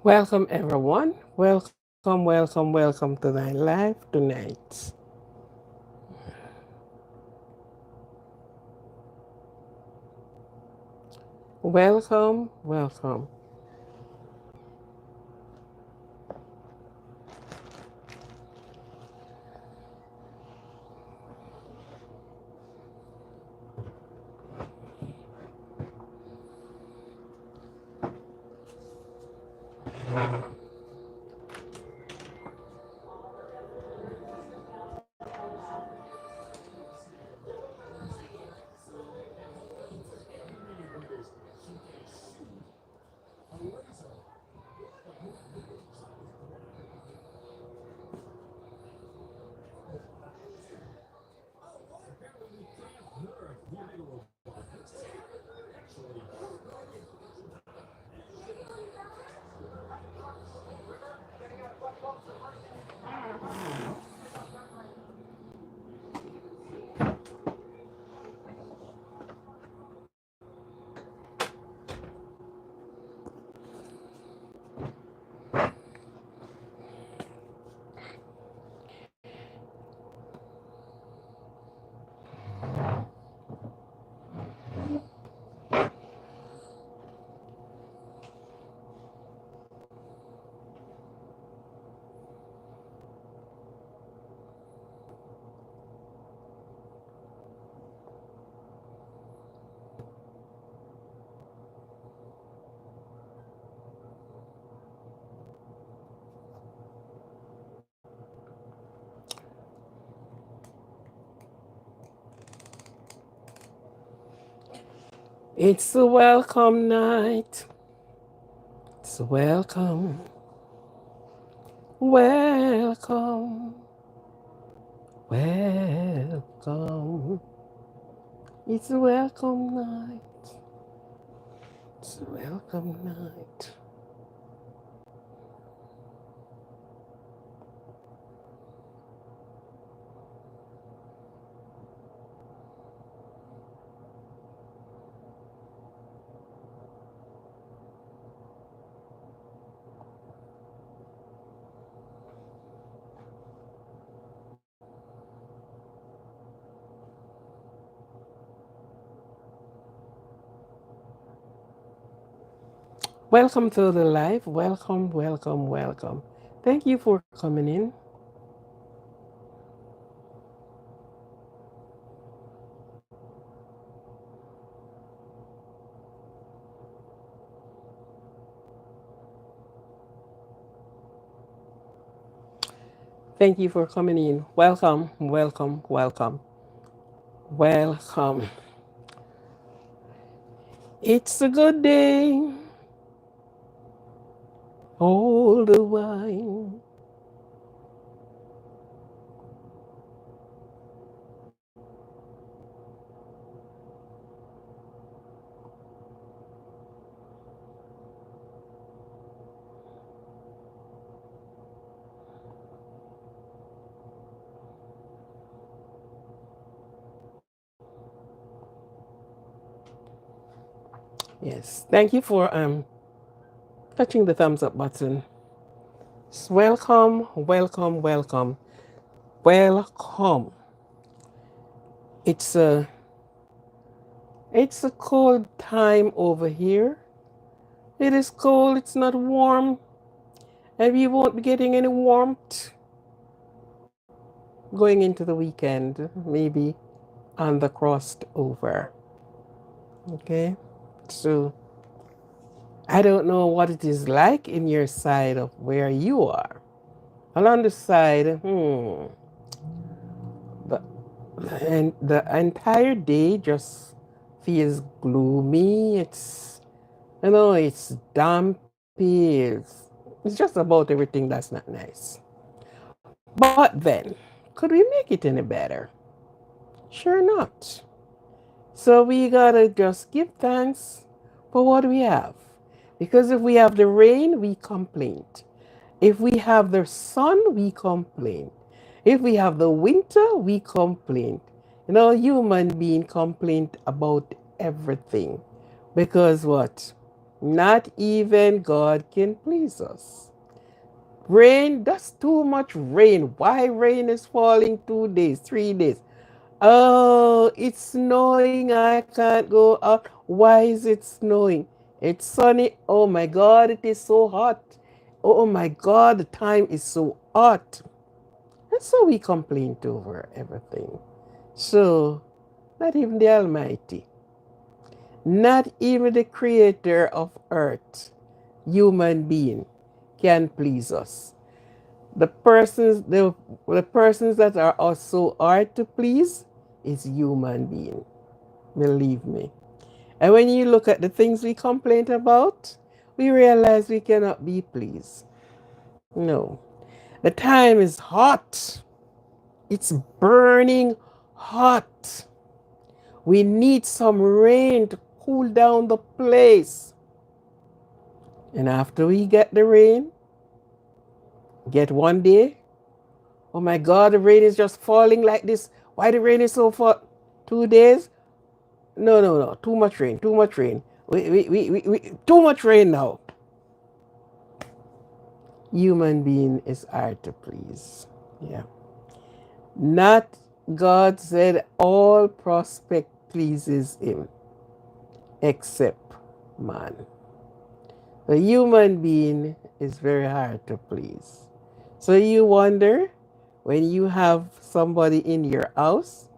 Welcome, everyone. Welcome to my live tonight. Welcome. It's a welcome night. It's a welcome, welcome. It's a welcome night. It's a welcome night. Welcome to the live. Welcome. Thank you for coming in. Thank you for coming in. Welcome. It's a good day. All the wine. Yes. Thank you for touching the thumbs up button. Welcome. It's a it's a cold time over here. It is cold, it's not warm, and we won't be getting any warmth going into the weekend, maybe on the crossed over. Okay? So I don't know what it is like in your side of where you are. Along the side, the, and the entire day just feels gloomy. It's dumpy. It's just about everything that's not nice. But then, could we make it any better? Sure not. So we gotta just give thanks for what we have. Because if we have the rain, we complain. If we have the sun, we complain. If we have the winter, we complain. Human being complain about everything. Because what? Not even God can please us. Rain, that's too much rain. Why rain is falling 2 days, 3 days? Oh, it's snowing. I can't go out. Why is it snowing? It's sunny. Oh my God, it is so hot. Oh my God, the time is so hot. And so we complained over everything. So, not even the Almighty, not even the creator of earth, human being, can please us. The persons that are also hard to please is human being. Believe me. And when you look at the things we complain about, we realize we cannot be pleased. No. The time is hot. It's burning hot. We need some rain to cool down the place. And after we get the rain, get 1 day, oh my God, the rain is just falling like this. Why the rain is so far? 2 days? No, no, no. Too much rain. Too much rain. Too much rain now. Human being is hard to please. Yeah. Not God said all prospect pleases him except man. The human being is very hard to please. So you wonder when you have somebody in your house,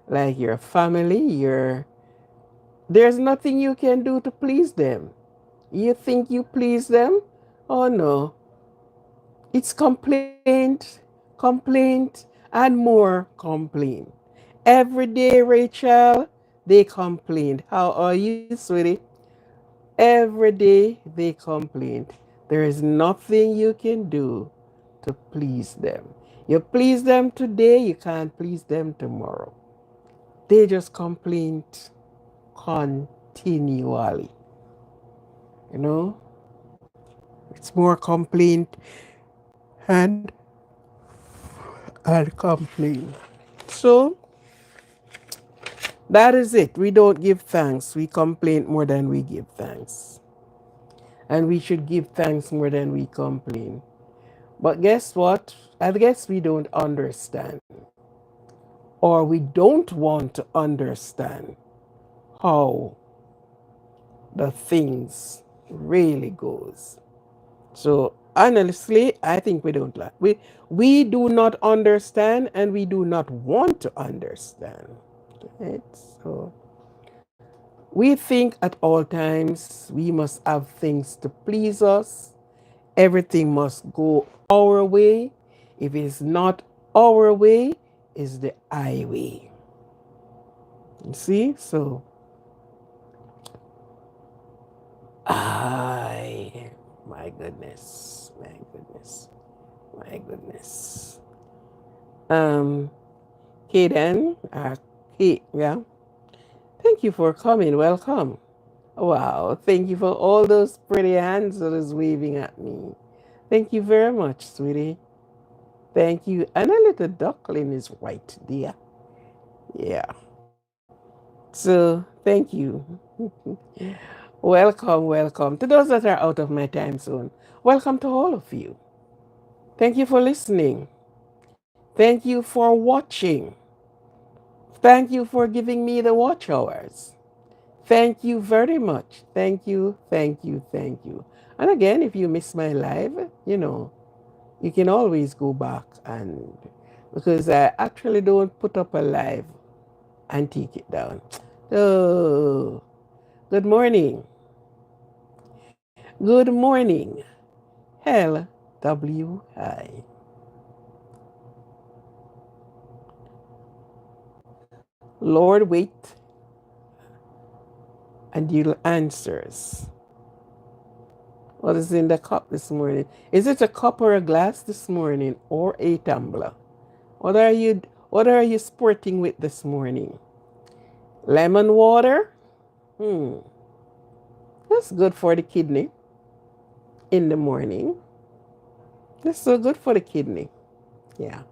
like your family, there's nothing you can do to please them. You think you please them? Oh no. It's complaint, complaint, and more complaint. Every day, Rachel, they complain. How are you, sweetie? Every day they complain. There is nothing you can do to please them. You please them today, you can't please them tomorrow. They just complain continually. You know, it's more complaint and complaint. So that is it. We don't give thanks. We complain more than we give thanks. And we should give thanks more than we complain. But guess what? I guess we don't understand, or we don't want to understand how the things really goes. So honestly, I think we don't like we do not understand, and we do not want to understand. Right? So we think at all times we must have things to please us. Everything must go our way. If it's not our way, it's the highway. You see? So I my goodness. My goodness. My goodness. Um Kaden, Kate, yeah. Thank you for coming. Welcome. Wow. Thank you for all those pretty hands that is waving at me. Thank you very much, sweetie. Thank you. And a little duckling is right there. Yeah. So thank you. Welcome, welcome. To those that are out of my time zone, welcome to all of you. Thank you for listening. Thank you for watching. Thank you for giving me the watch hours. Thank you very much. Thank you, thank you, thank you. And again, if you miss my live, you can always go back, and because I actually don't put up a live and take it down. Oh, good morning. Good morning. LWI. Lord, wait and you'll answers. What is in the cup this morning? Is it a cup or a glass this morning, or a tumbler? What are you sporting with this morning? Lemon water? Hmm. That's good for the kidney in the morning. That's so good for the kidney. Yeah.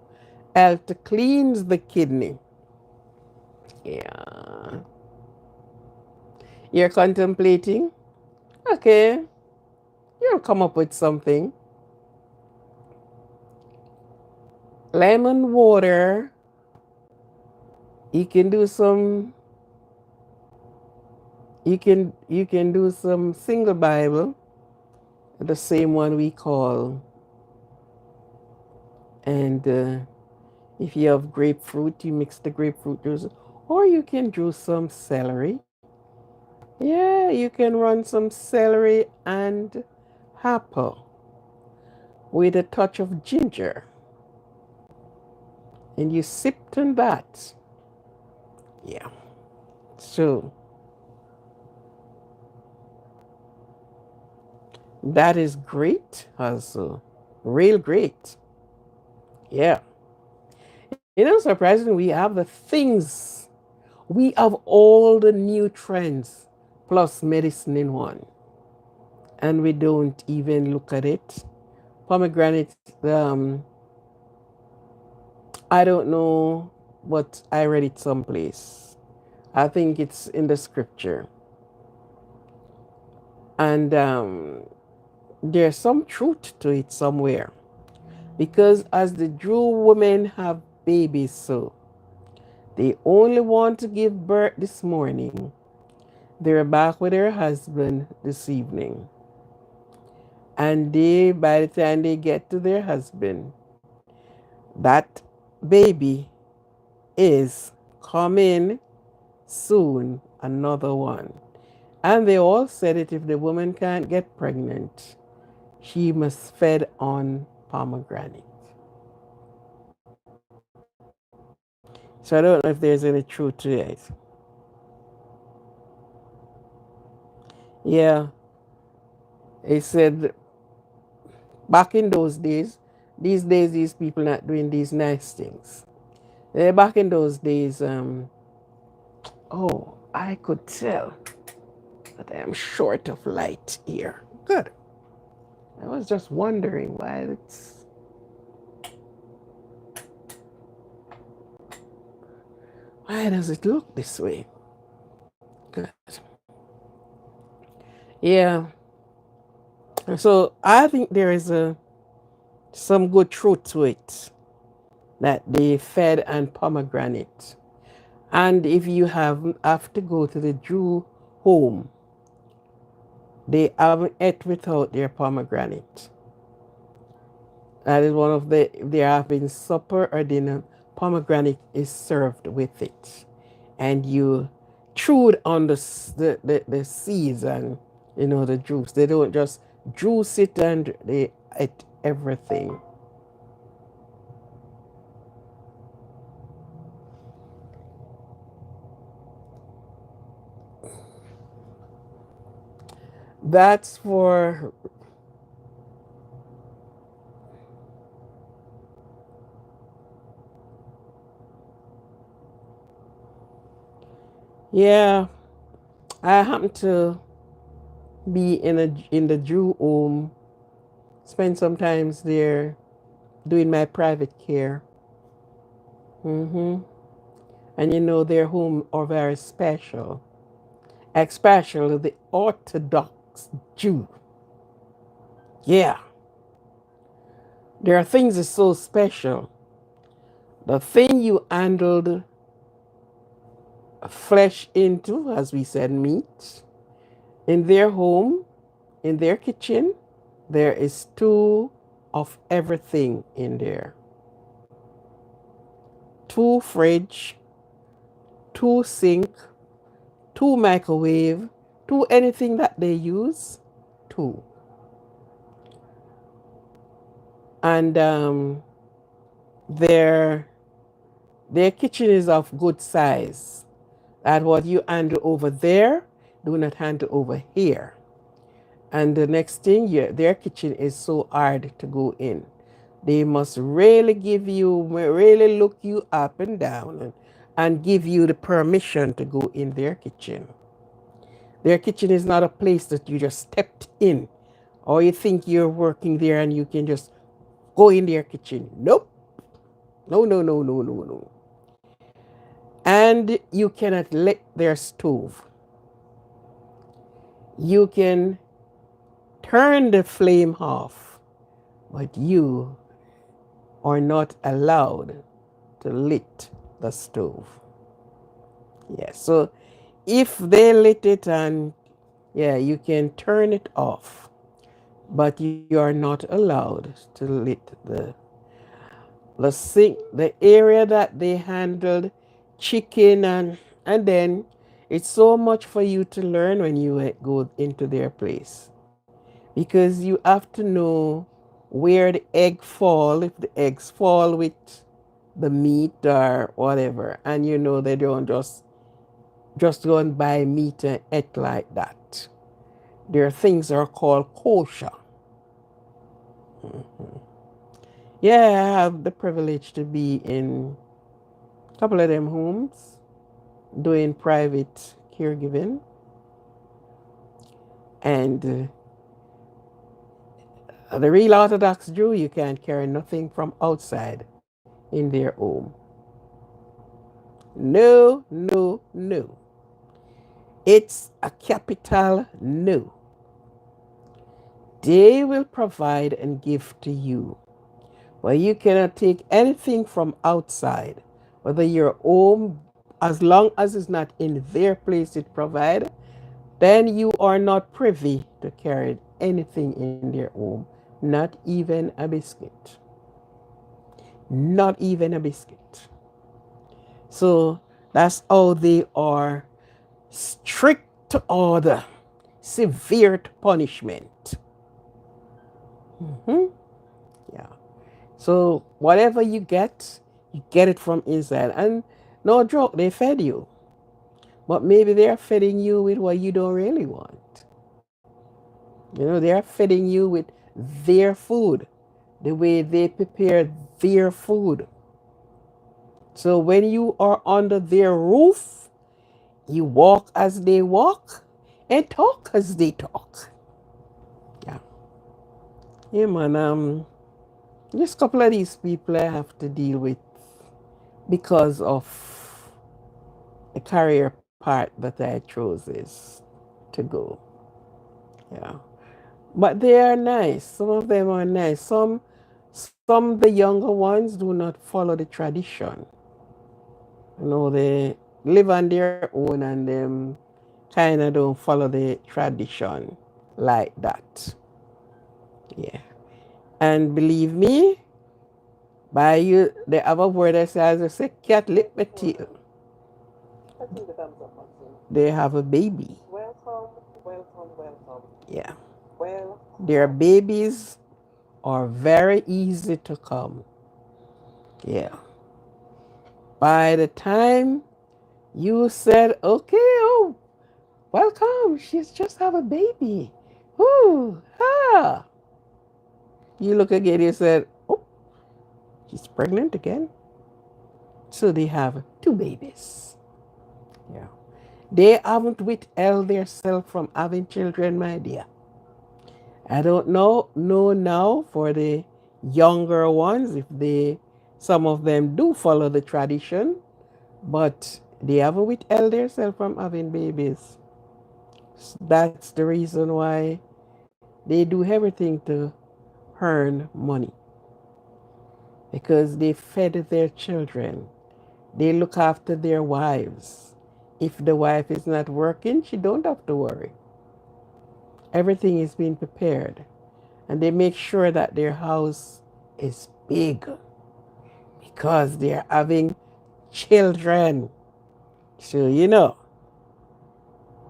It cleans the kidney. Yeah. You're contemplating? Okay, you'll come up with something. Lemon water. You can do some. You can do some single Bible, the same one we call, and if you have grapefruit, you mix the grapefruit juice, or you can do some celery. Yeah, you can run some celery and apple with a touch of ginger, and you sip on that. Yeah, so that is great, also, real great. Yeah, surprisingly, we have the things. We have all the new trends plus medicine in one, and we don't even look at it. Pomegranate, I don't know, but I read it someplace. I think it's in the scripture. And there's some truth to it somewhere. Because as the Jew women have babies, so they only want to give birth this morning. They're back with their husband this evening. And by the time they get to their husband, that baby is coming soon, another one. And they all said it, if the woman can't get pregnant, she must fed on pomegranate. So I don't know if there's any truth to it. Yeah, they said back in those days, these days these people not doing these nice things. Back in those days, oh, I could tell that I am short of light here. Good. I was just wondering why does it look this way? Good. Yeah. So I think there is some good truth to it, that they fed on pomegranate. And if you have to go to the Jew home, they haven't ate without their pomegranate. That is one of if they're having supper or dinner, pomegranate is served with it. And you chew on the seeds and the juice. They don't just juice it and they eat everything. That's for, yeah, I happen to be in the Jew home, spend some times there doing my private care. hmm And their home are very special, especially the Orthodox Jew. Yeah, there are things that's so special. The thing you handled flesh into, as we said, meat, in their home, in their kitchen, there is two of everything in there. Two fridge, two sink, two microwave, two anything that they use, two. And their kitchen is of good size. That what you handle over there, do not handle over here. And the next thing, their kitchen is so hard to go in. They must really really look you up and down and give you the permission to go in their kitchen. Their kitchen is not a place that you just stepped in or you think you're working there and you can just go in their kitchen. Nope. No, no, no, no, no, no. And you cannot lick their stove. You can turn the flame off, but you are not allowed to lit the stove. Yeah, so if they lit it and yeah, you can turn it off, but you are not allowed to lit the sink, the area that they handled chicken and then it's so much for you to learn when you go into their place because you have to know where the egg fall, if the eggs fall with the meat or whatever, and you know they don't just go and buy meat and eat like that. Their things are called kosher. Mhm. Yeah, I have the privilege to be in a couple of them homes doing private caregiving, and the real Orthodox Jew, you can't carry nothing from outside in their home. No, no, no. It's a capital no. They will provide and give to you. Well, you cannot take anything from outside, whether your home, as long as it's not in their place it provide, then you are not privy to carry anything in their home, not even a biscuit. Not even a biscuit. So that's how they are strict to order, severe to punishment. Mhm. Yeah. So whatever you get it from inside. And no joke, they fed you. But maybe they're feeding you with what you don't really want. You know, they're feeding you with their food, the way they prepare their food. So when you are under their roof, you walk as they walk and talk as they talk. Yeah. Yeah, man. Just a couple of these people I have to deal with because of the career part that I chose is to go. Yeah. But they are nice. Some of them are nice. Some the younger ones do not follow the tradition. You know, they live on their own and them kind of don't follow the tradition like that. Yeah. And believe me, by you, they have a word that says, I say, cat lick my tail. They have a baby. Welcome, welcome, welcome. Yeah. Their Welcome. babies are very easy to come. Yeah. By the time you said, okay, oh, welcome, she's just have a baby. Ooh, ah. You look again, you said, oh, she's pregnant again. So they have two babies. Yeah. They haven't withheld themselves from having children, my dear. I don't know now for the younger ones if they some of them do follow the tradition, but they haven't withheld themselves from having babies. That's the reason why they do everything to earn money because they fed their children. They look after their wives. If the wife is not working, she don't have to worry. Everything is being prepared. And they make sure that their house is big because they're having children. So, you know,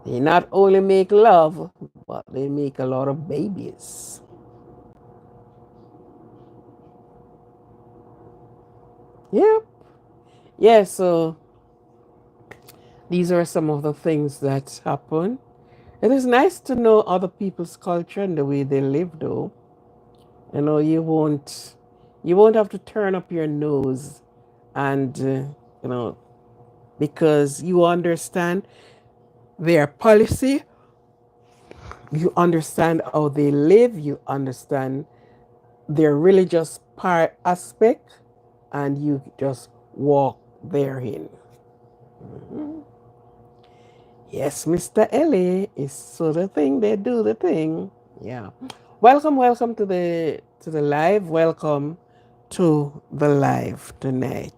they not only make love, but they make a lot of babies. Yep. Yeah, so these are some of the things that happen. It is nice to know other people's culture and the way they live though. You know, you won't have to turn up your nose and you know, because you understand their policy, you understand how they live, you understand their religious part aspect, and you just walk therein. Mhm. Yes, Mr. Ellie is so the thing, they do the thing. Yeah. Welcome to the live. Welcome to the live tonight.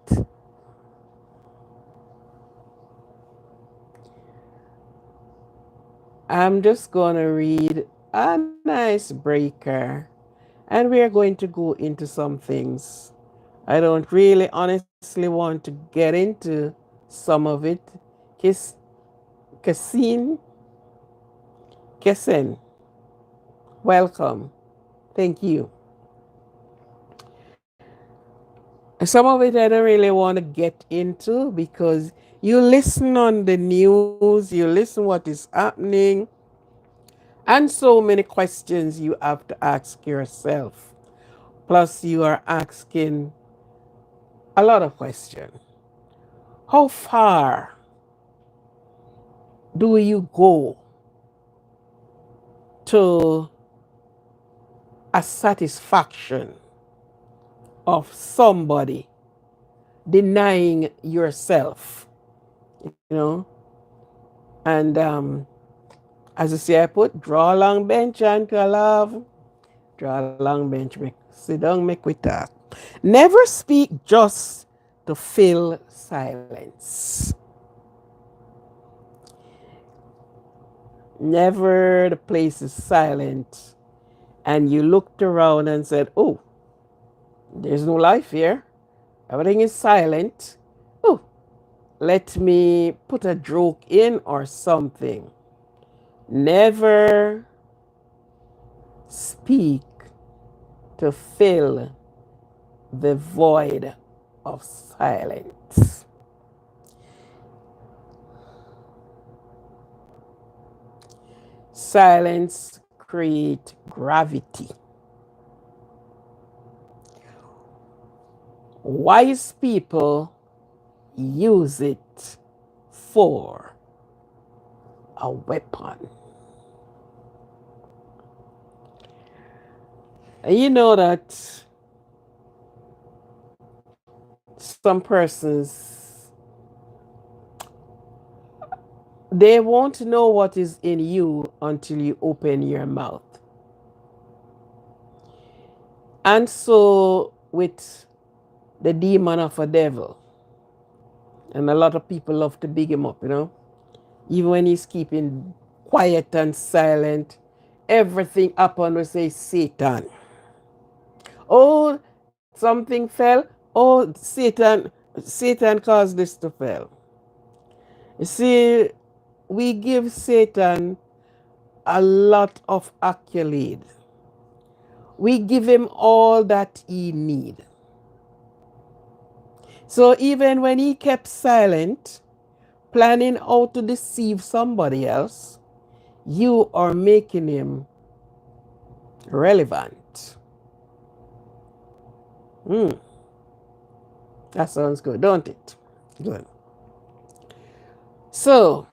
I'm just gonna read a nice breaker and we are going to go into some things. I don't really honestly want to get into some of it. Kiss Cassin Kessen, welcome. Thank you. Some of it I don't really want to get into because you listen on the news, you listen what is happening, and so many questions you have to ask yourself. Plus, you are asking a lot of questions. How far do you go to a satisfaction of somebody denying yourself? You know, and as I say, I put draw a long bench and love. Draw a long bench, make, sit down, make we talk. Never speak just to fill silence. Never the place is silent and you looked around and said, oh, there's no life here. Everything is silent. Oh, let me put a joke in or something. Never speak to fill the void of silence. Silence creates gravity. Wise people use it for a weapon. And you know that some persons, they won't know what is in you until you open your mouth. And so with the demon of a devil, and a lot of people love to big him up, you know, even when he's keeping quiet and silent, everything upon will say Satan. Oh, something fell. Oh, Satan caused this to fail. You see, we give Satan a lot of accolade. We give him all that he need. So even when he kept silent, planning how to deceive somebody else, you are making him relevant. Hmm, that sounds good, don't it? Good. So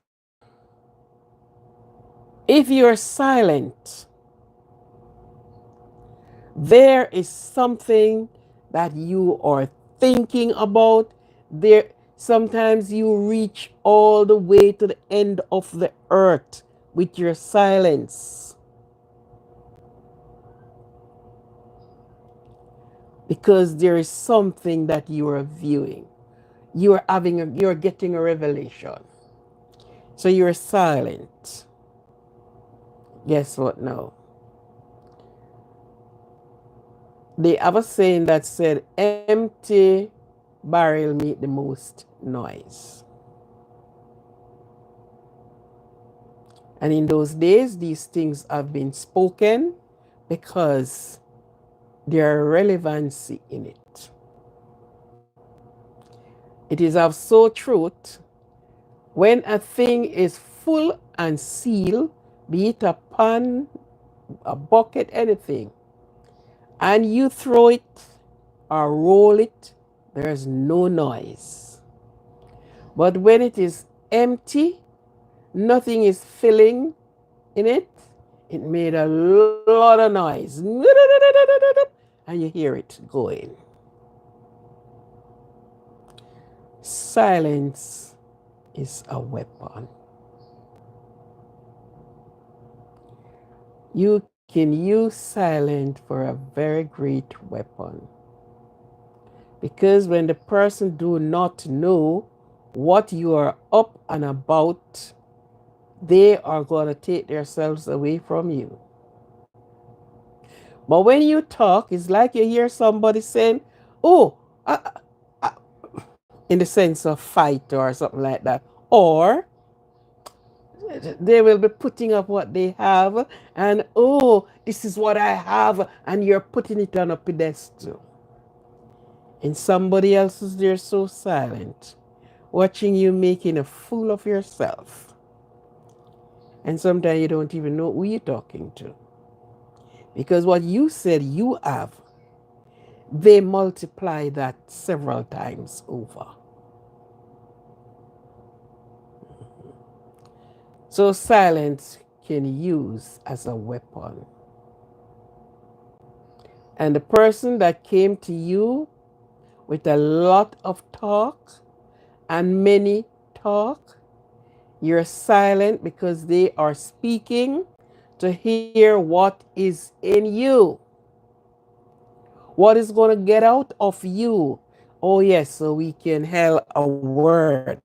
if you're silent, there is something that you are thinking about. There sometimes you reach all the way to the end of the earth with your silence because there is something that you are viewing. You're getting a revelation. So you're silent. Guess what now? They have a saying that said empty barrel make the most noise. And in those days, these things have been spoken because there are relevancy in it. It is of so truth when a thing is full and sealed, be it a pan, a bucket, anything, and you throw it or roll it, there's no noise. But when it is empty, nothing is filling in it, it made a lot of noise. And you hear it going. Silence is a weapon. You can use silence for a very great weapon. Because when the person do not know what you are up and about, they are going to take themselves away from you. But when you talk, it's like you hear somebody saying, oh, uh, in the sense of fight or something like that. Or they will be putting up what they have and, oh, this is what I have, and you're putting it on a pedestal. And somebody else is there so silent, watching you making a fool of yourself. And sometimes you don't even know who you're talking to. Because what you said you have, they multiply that several times over. So silence can use as a weapon. And the person that came to you with a lot of talk and many talk, you're silent because they are speaking to hear what is in you. What is going to get out of you? Oh, yes, so we can have a word.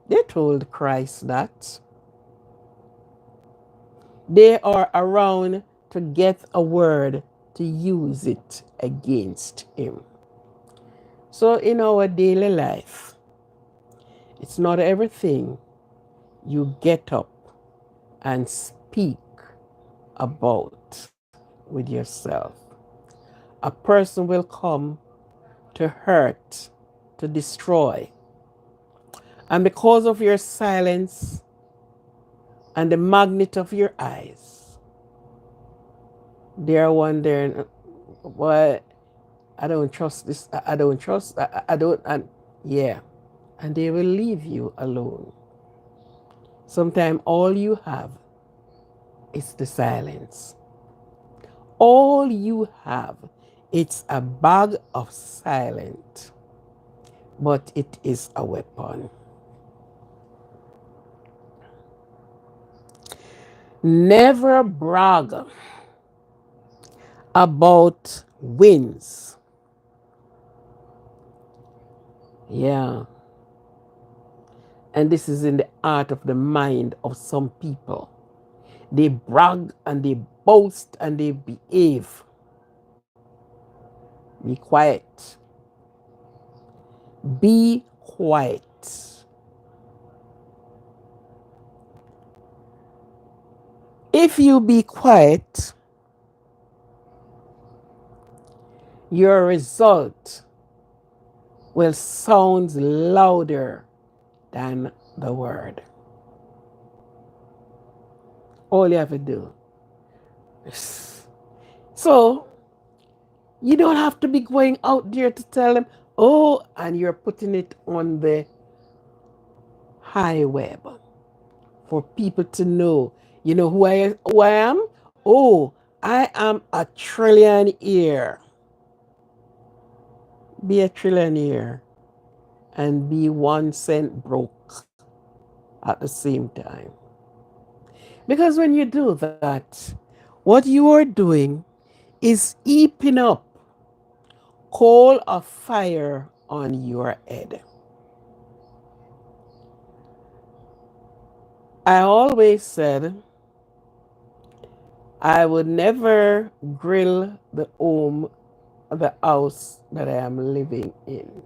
They told Christ that. They are around to get a word to use it against him. So, in our daily life, it's not everything you get up and speak about with yourself. A person will come to hurt, to destroy. And because of your silence and the magnet of your eyes, they are wondering, why I don't trust this, I don't trust, I don't, and yeah. And they will leave you alone. Sometimes all you have is the silence. All you have, it's a bag of silence, but it is a weapon. Never brag about wins. Yeah. And this is in the art of the mind of some people. They brag and they boast and they behave. Be quiet. Be quiet. If you be quiet, your result will sound louder than the word. All you have to do. So you don't have to be going out there to tell them, oh, and you're putting it on the high web for people to know. You know who I am? Oh, I am a trillionaire. Be a trillionaire and be 1 cent broke at the same time. Because when you do that, what you are doing is heaping up coal of fire on your head. I always said I would never grill the house that I am living in.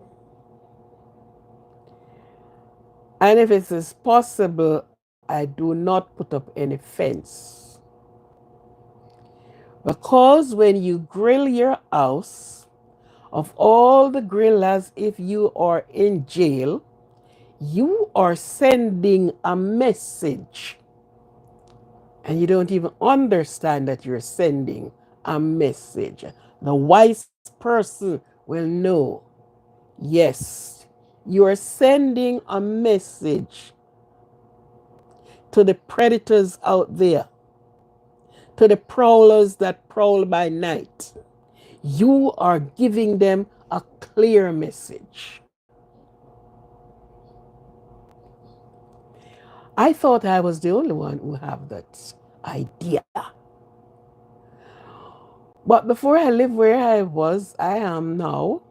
And if it is possible, I do not put up any fence. Because when you grill your house, of all the grillers, if you are in jail, you are sending a message. And you don't even understand that you're sending a message. The wise person will know, yes, you are sending a message to the predators out there, to the prowlers that prowl by night. You are giving them a clear message. I thought I was the only one who have that idea. But before I lived where I am now,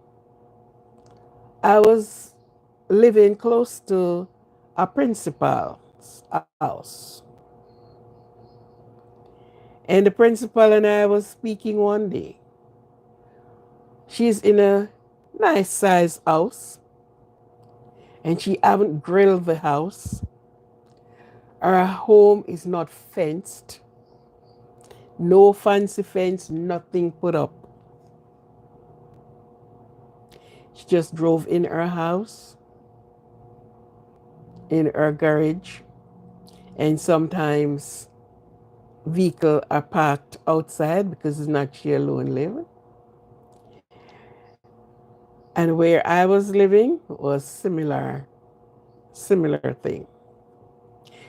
I was living close to a principal's house. And the principal and I was speaking one day. She's in a nice size house and she haven't grilled the house. Her home is not fenced. No fancy fence, nothing put up. She just drove in her house, in her garage, and sometimes vehicle are parked outside because it's not she alone living. And where I was living was similar thing.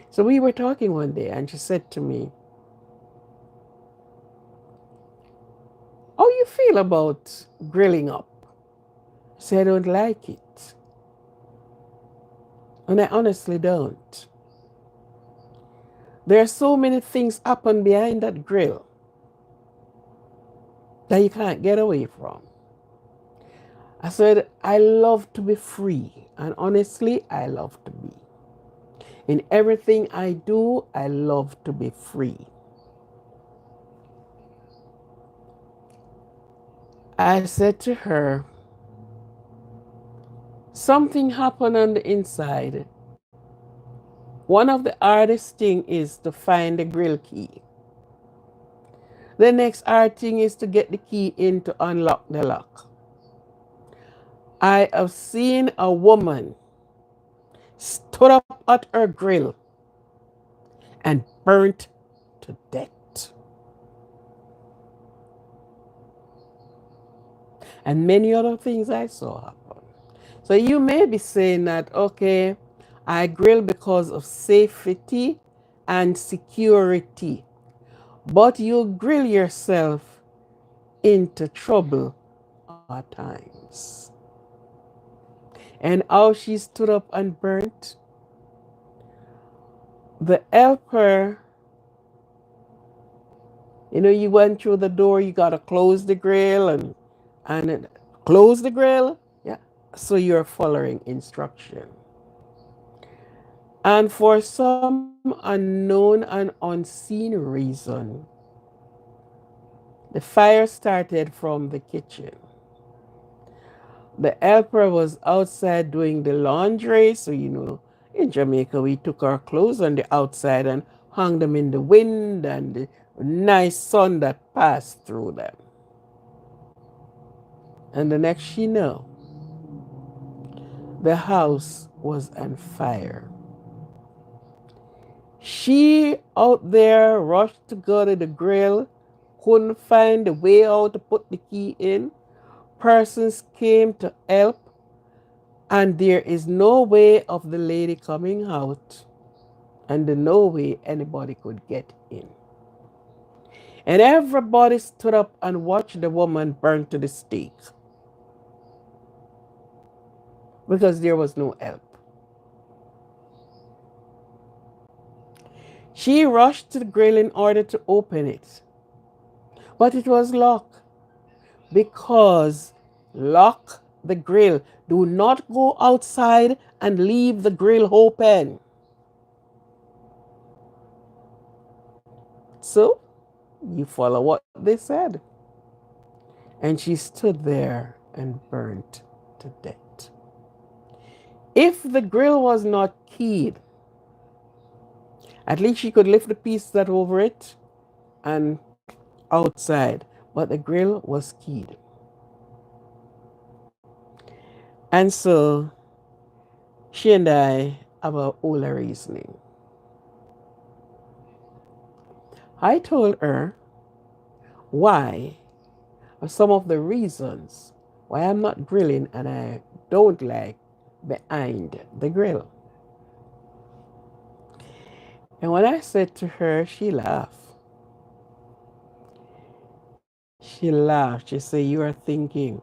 So we were talking one day and she said to me, how you feel about grilling up? I said, I don't like it. And I honestly don't. There are so many things happen behind that grill that you can't get away from. I said, I love to be free. And honestly, I love to be. In everything I do, I love to be free. I said to her, something happened on the inside. One of the hardest things is to find the grill key. The next hard thing is to get the key in to unlock the lock. I have seen a woman stood up at her grill and burnt to death. And many other things I saw happen. So you may be saying that, okay, I grill because of safety and security, but you grill yourself into trouble at times. And how she stood up and burnt, the helper, you went through the door, you gotta close the grill and close the grill. Yeah. So you're following instruction. And for some unknown and unseen reason, the fire started from the kitchen. The helper was outside doing the laundry. So, in Jamaica, we took our clothes on the outside and hung them in the wind and the nice sun that passed through them. And the next you know, the house was on fire. She out there rushed to go to the grill, couldn't find the way out to put the key in. Persons came to help, and there is no way of the lady coming out, and no way anybody could get in. And everybody stood up and watched the woman burn to the stake because there was no help. She rushed to the grill in order to open it, but it was locked because lock the grill. Do not go outside and leave the grill open. So you follow what they said. And she stood there and burnt to death. If the grill was not keyed, at least she could lift the piece that over it and outside. But the grill was keyed. And so she and I have a whole reasoning. I told her why, or some of the reasons why I'm not grilling and I don't like behind the grill. And when I said to her, she laughed. She laughed. She said, you are thinking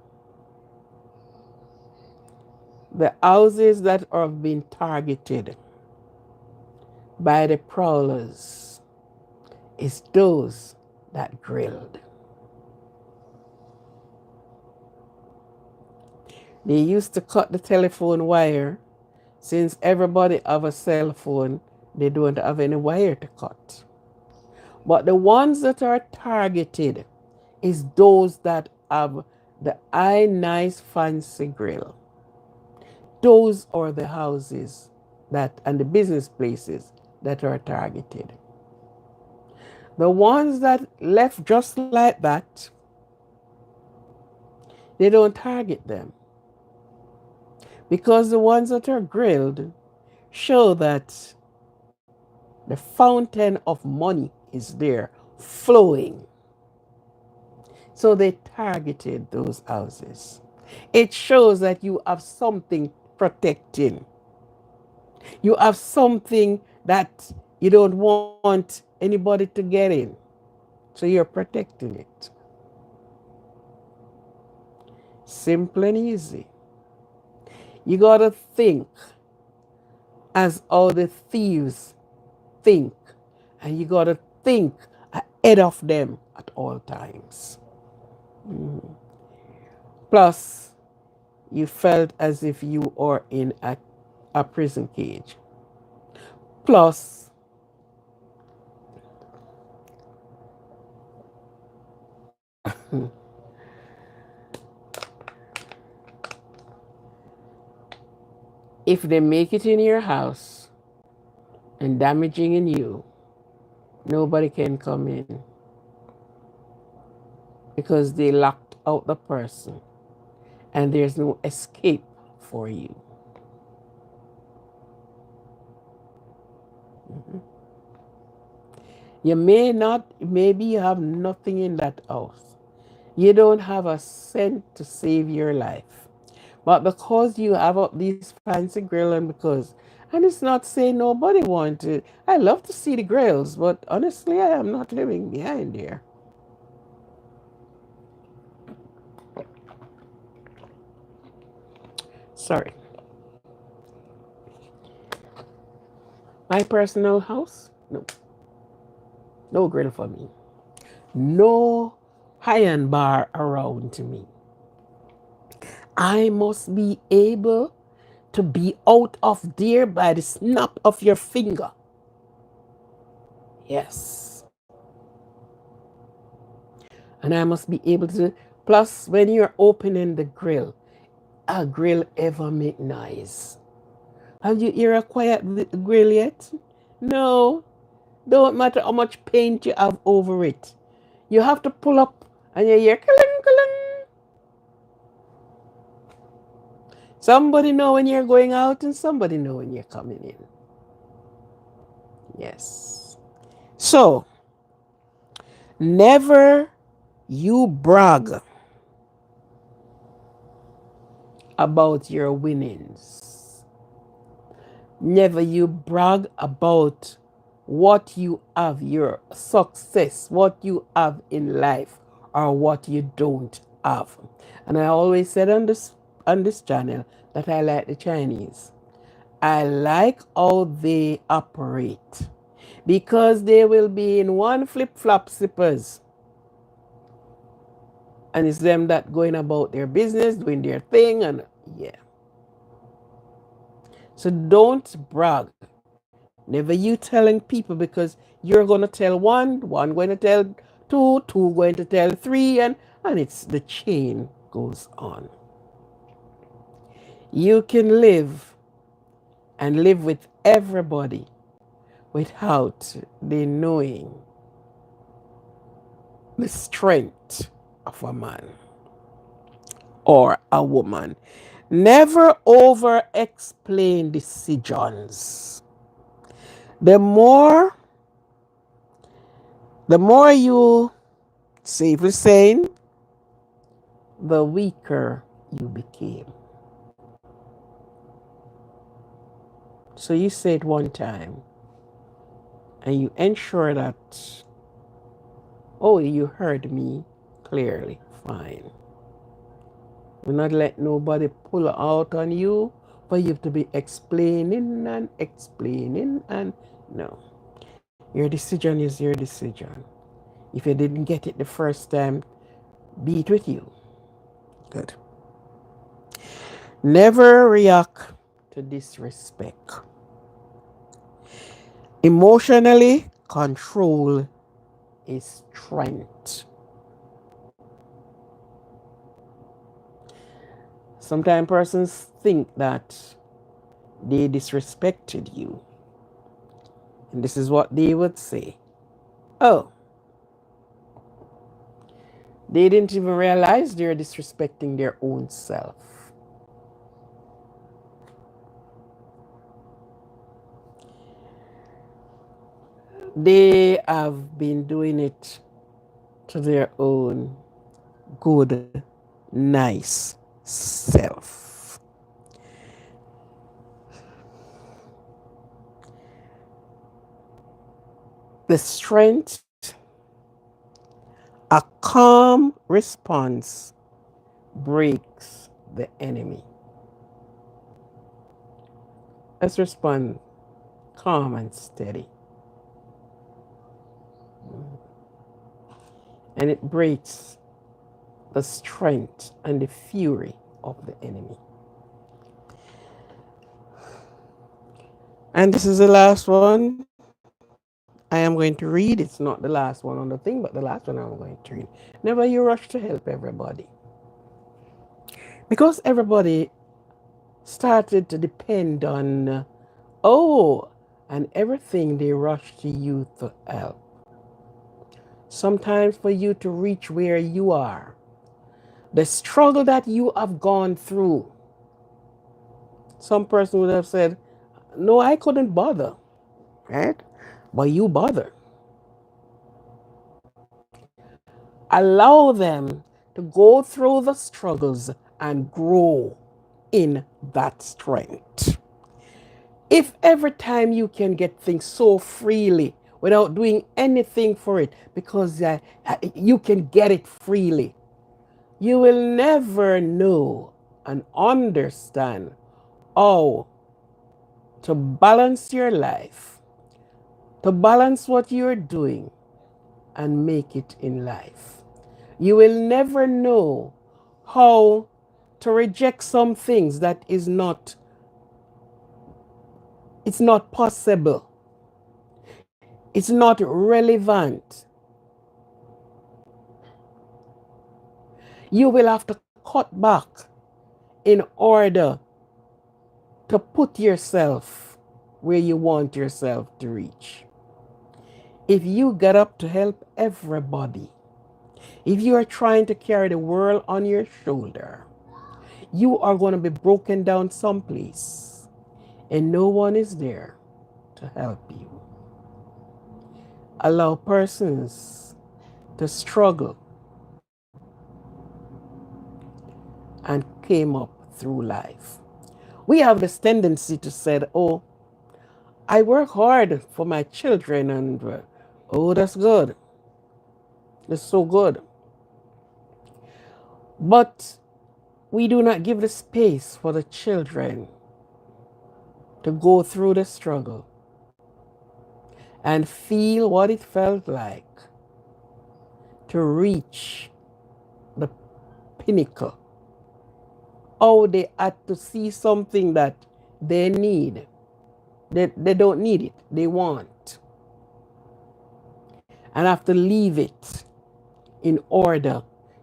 the houses that have been targeted by the prowlers is those that grilled. They used to cut the telephone wire. Since everybody have a cell phone, they don't have any wire to cut. But the ones that are targeted is those that have the nice fancy grill. Those are the houses that and the business places that are targeted. The ones that left just like that, they don't target them because the ones that are grilled show that the fountain of money is there flowing. So they targeted those houses. It shows that you have something protecting. You have something that you don't want anybody to get in. So you're protecting it. Simple and easy. You gotta think as all the thieves think. And you gotta think ahead of them at all times. Plus, you felt as if you are in a prison cage. Plus, if they make it in your house and damaging in you, nobody can come in because they locked out the person and there's no escape for you. You may not, maybe you have nothing in that house. You don't have a cent to save your life. But because you have up these fancy grill and because, and it's not saying nobody want to, I love to see the grills, but honestly, I am not living behind there. Sorry. My personal house, no, no grill for me. No iron bar around me. I must be able to be out of there by the snap of your finger. Yes. And I must be able to. Plus, when you're opening the grill, a grill ever make noise. Have you heard a quiet grill yet? No. Don't matter how much paint you have over it. You have to pull up and you hear cling, cling. Somebody know when you're going out and somebody know when you're coming in. Yes. So, never you brag about your winnings. Never you brag about what you have, your success, what you have in life, or what you don't have. And I always said on this channel that I like the Chinese. I like how they operate because they will be in one flip-flop slippers and it's them that going about their business, doing their thing, and yeah. So don't brag. Never you telling people because you're going to tell one going to tell two going to tell three, and it's the chain goes on. You can live and live with everybody without the knowing the strength of a man or a woman. Never over explain decisions. The more you safely saying, the weaker you became. So you say it one time and you ensure that, oh, you heard me clearly. Fine. We'll not let nobody pull out on you for you to be explaining and no. Your decision is your decision. If you didn't get it the first time, be it with you. Good. Never react to disrespect. Emotionally, control is strength. Sometimes persons think that they disrespected you. And this is what they would say. Oh, they didn't even realize they're disrespecting their own self. They have been doing it to their own good, nice self. The strength, a calm response breaks the enemy. Let's respond calm and steady. And it breaks the strength and the fury of the enemy. And this is the last one I am going to read. It's not the last one on the thing, but the last one I'm going to read. Never you rush to help everybody. Because everybody started to depend on, oh, and everything they rush to you to help. Sometimes for you to reach where you are, the struggle that you have gone through, some person would have said, no, I couldn't bother, right? But you bother. Allow them to go through the struggles and grow in that strength. If every time you can get things so freely without doing anything for it, because you can get it freely, you will never know and understand how to balance your life, to balance what you're doing, and make it in life. You will never know how to reject some things that is not, it's not possible. It's not relevant. You will have to cut back in order to put yourself where you want yourself to reach. If you get up to help everybody, if you are trying to carry the world on your shoulder, you are going to be broken down someplace and no one is there to help you. Allow persons to struggle and came up through life. We have this tendency to say, oh, I work hard for my children and oh, that's good. That's so good. But we do not give the space for the children to go through the struggle and feel what it felt like to reach the pinnacle. Oh, they had to see something that they need. They don't need it, they want. And have to leave it in order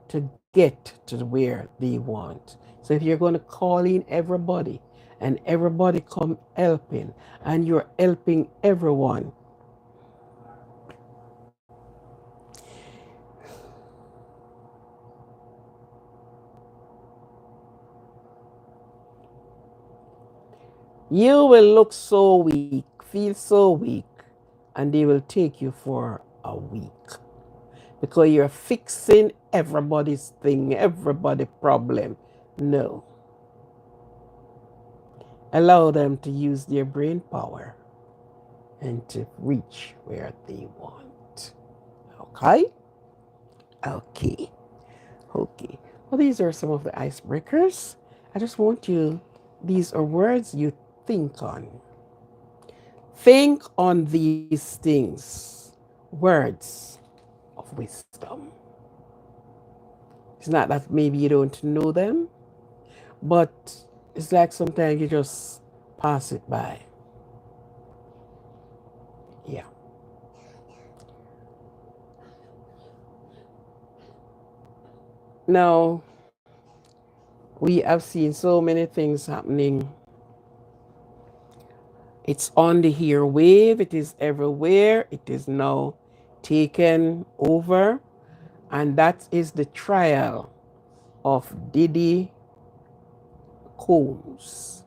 to get to where they want. So if you're going to call in everybody and everybody come helping and you're helping everyone, you will look so weak, feel so weak, and they will take you for a week because you're fixing everybody's thing, everybody's problem. No. Allow them to use their brain power and to reach where they want. Okay? Okay. Okay. Well, these are some of the icebreakers. I just want you, these are words you think on. Think on these things. Words of wisdom. It's not that maybe you don't know them, but It's like sometimes you just pass it by. Yeah. Now, we have seen so many things happening. It's on the here wave, it is everywhere, it is now taken over, and that is the trial of Diddy Combs.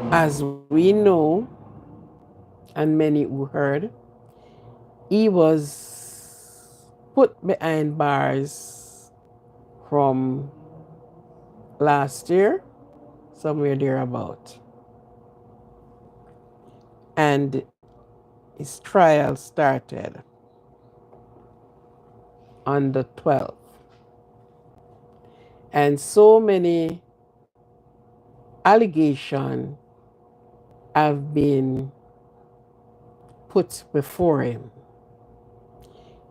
As we know, and many who heard, he was put behind bars from last year, somewhere thereabout. And his trial started on the 12th. And so many allegations have been put before him.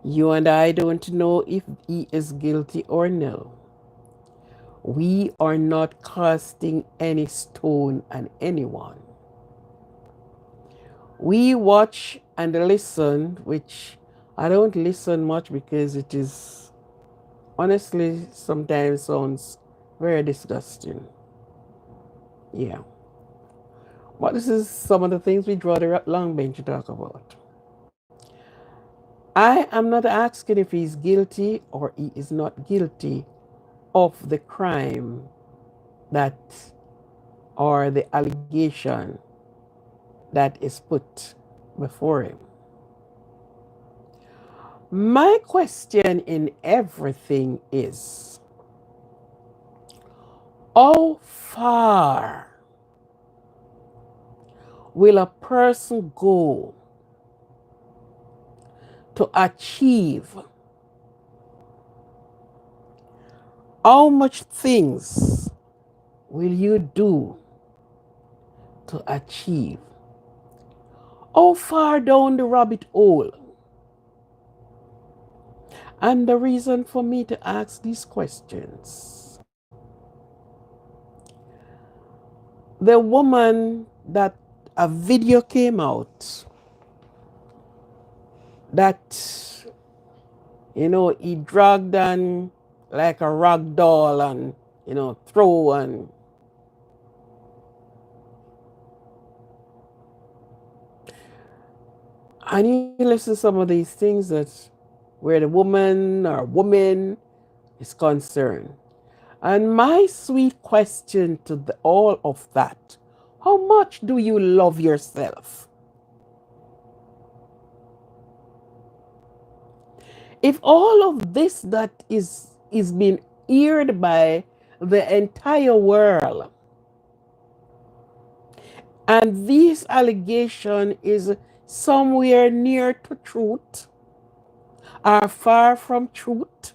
You and I don't know if he is guilty or no. We are not casting any stone on anyone. We watch and listen, which I don't listen much because it is honestly sometimes sounds very disgusting. Yeah. But this is some of the things we draw the long bench to talk about. I am not asking if he's guilty or he is not guilty of the crime that or the allegation that is put before him. My question in everything is how far will a person go to achieve how much things will you do to achieve? How far down the rabbit hole? And the reason for me to ask these questions, the woman that a video came out that, he dragged on like a rag doll and, throw and you listen to some of these things that where the woman is concerned. And my sweet question to all of that, how much do you love yourself? If all of this that is being heard by the entire world, and this allegation is somewhere near to truth, or far from truth,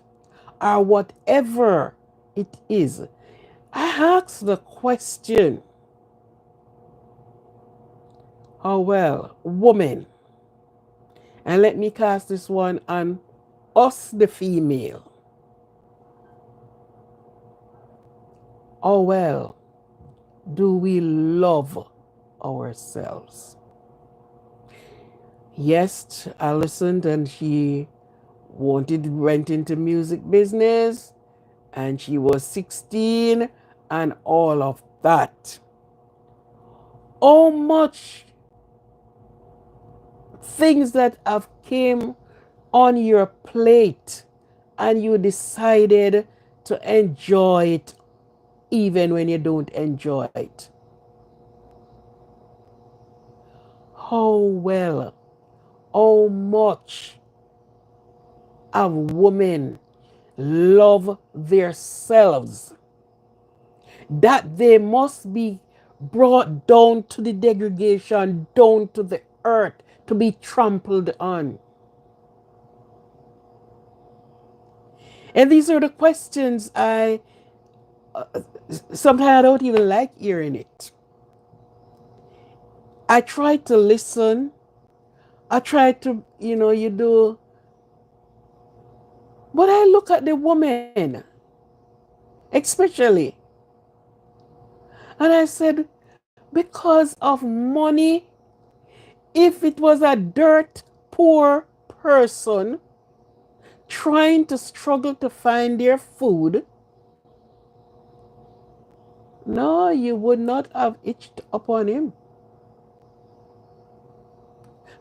or whatever it is, I ask the question, how well, woman, and let me cast this one on us, the female, how well do we love ourselves? Yes, I listened and she went into music business and she was 16 and all of that. How much things that have came on your plate and you decided to enjoy it even when you don't enjoy it? How well, how much of women love themselves that they must be brought down to the degradation, down to the earth, to be trampled on. And these are the questions sometimes I don't even like hearing it. I try to listen. I try to, you do. But I look at the woman, especially. And I said, because of money, if it was a dirt poor person trying to struggle to find their food, no, you would not have itched upon him.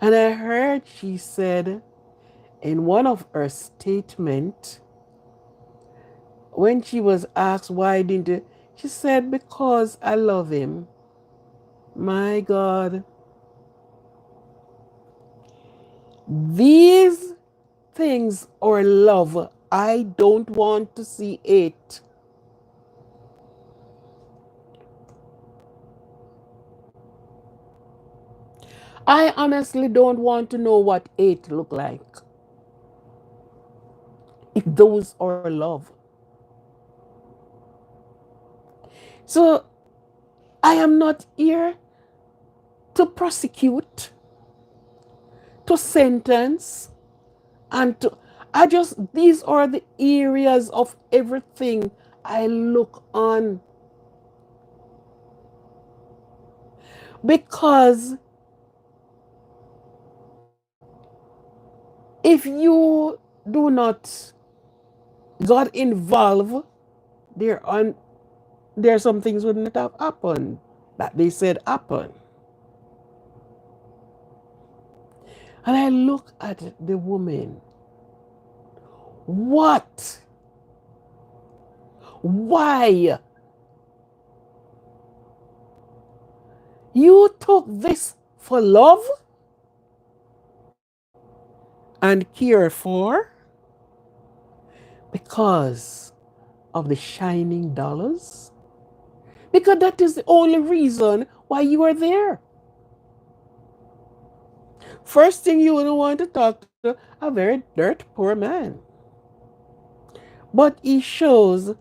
And I heard she said in one of her statements, when she was asked why didn't you, she said, because I love him. My God. These things or love, I don't want to see it. I honestly don't want to know what it look like. If those are love. So I am not here to prosecute, to sentence, and to, I just, these are the areas of everything I look on. Because if you do not got involved, there are some things wouldn't have happened that they said happened. And I look at the woman. What? Why? You took this for love and care for because of the shining dollars? Because that is the only reason why you are there. First thing you would want to talk to a very dirt poor man. But he shows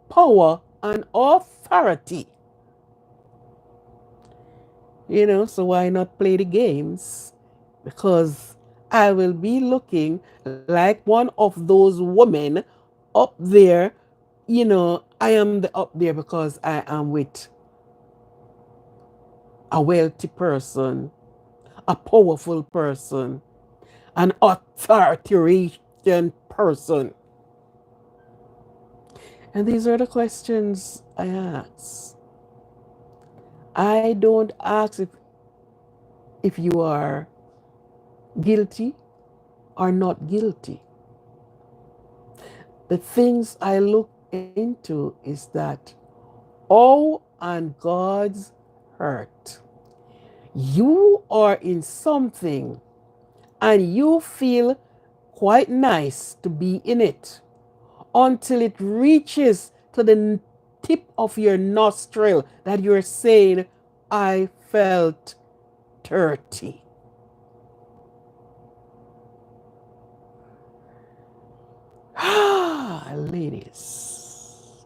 power and authority. So why not play the games? Because I will be looking like one of those women up there. I am the up there because I am with a wealthy person, a powerful person, an authoritarian person. And these are the questions I ask. I don't ask if you are guilty or not guilty. The things I look into is that, oh, on God's hurt, you are in something and you feel quite nice to be in it until it reaches to the tip of your nostril that you're saying, I felt dirty. Ah, ladies,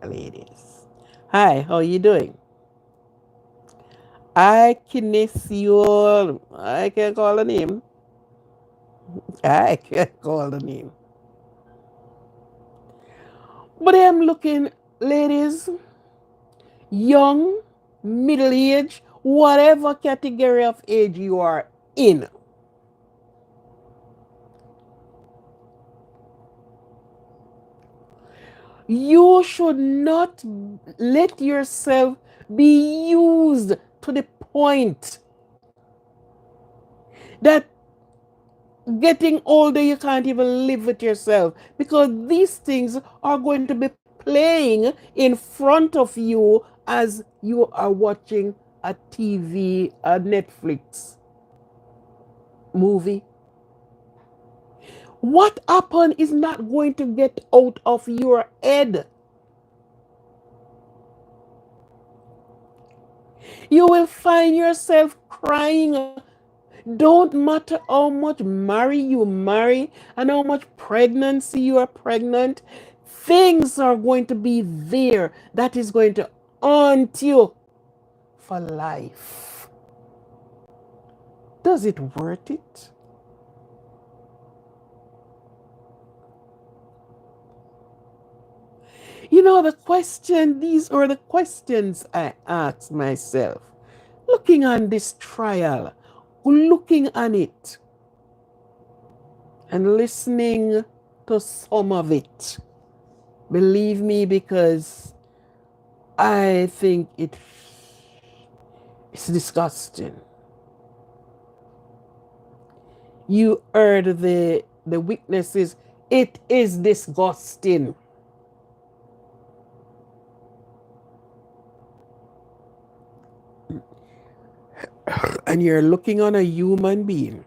ladies. Hi, how are you doing? I can see you all. I can call a name. I can call the name. But I'm looking, ladies, young, middle age, whatever category of age you are in. You should not let yourself be used to the point that getting older you can't even live with yourself, because these things are going to be playing in front of you as you are watching a TV, a Netflix movie. What happened is not going to get out of your head. You will find yourself crying. Don't matter how much marry you marry and how much pregnancy you are pregnant, things are going to be there that is going to haunt you for life. Does it worth it? You know, these are the questions I ask myself. Looking on this trial, looking on it, and listening to some of it. Believe me, because I think it's disgusting. You heard the witnesses. It is disgusting. And you're looking on a human being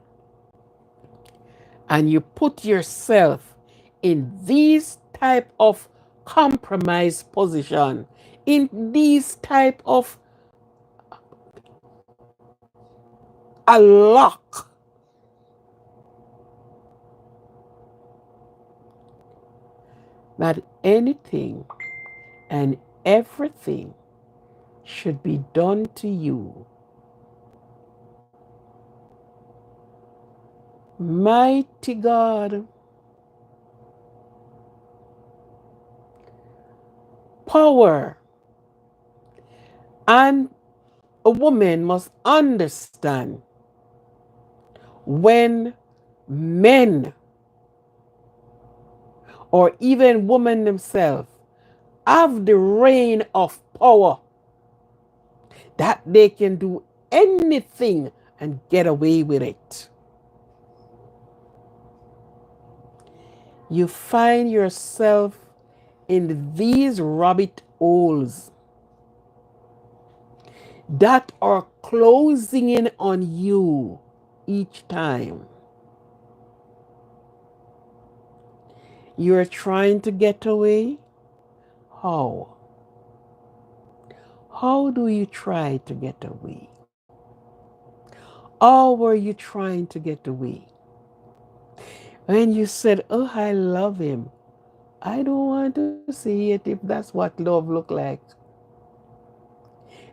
and you put yourself in these type of compromise position, in these type of a lock, that anything and everything should be done to you. Mighty God, power, and a woman must understand when men or even women themselves have the reign of power, that they can do anything and get away with it. You find yourself in these rabbit holes that are closing in on you each time. You're trying to get away. How? How do you try to get away? How were you trying to get away? When you said, "Oh, I love him," I don't want to see it if that's what love look like.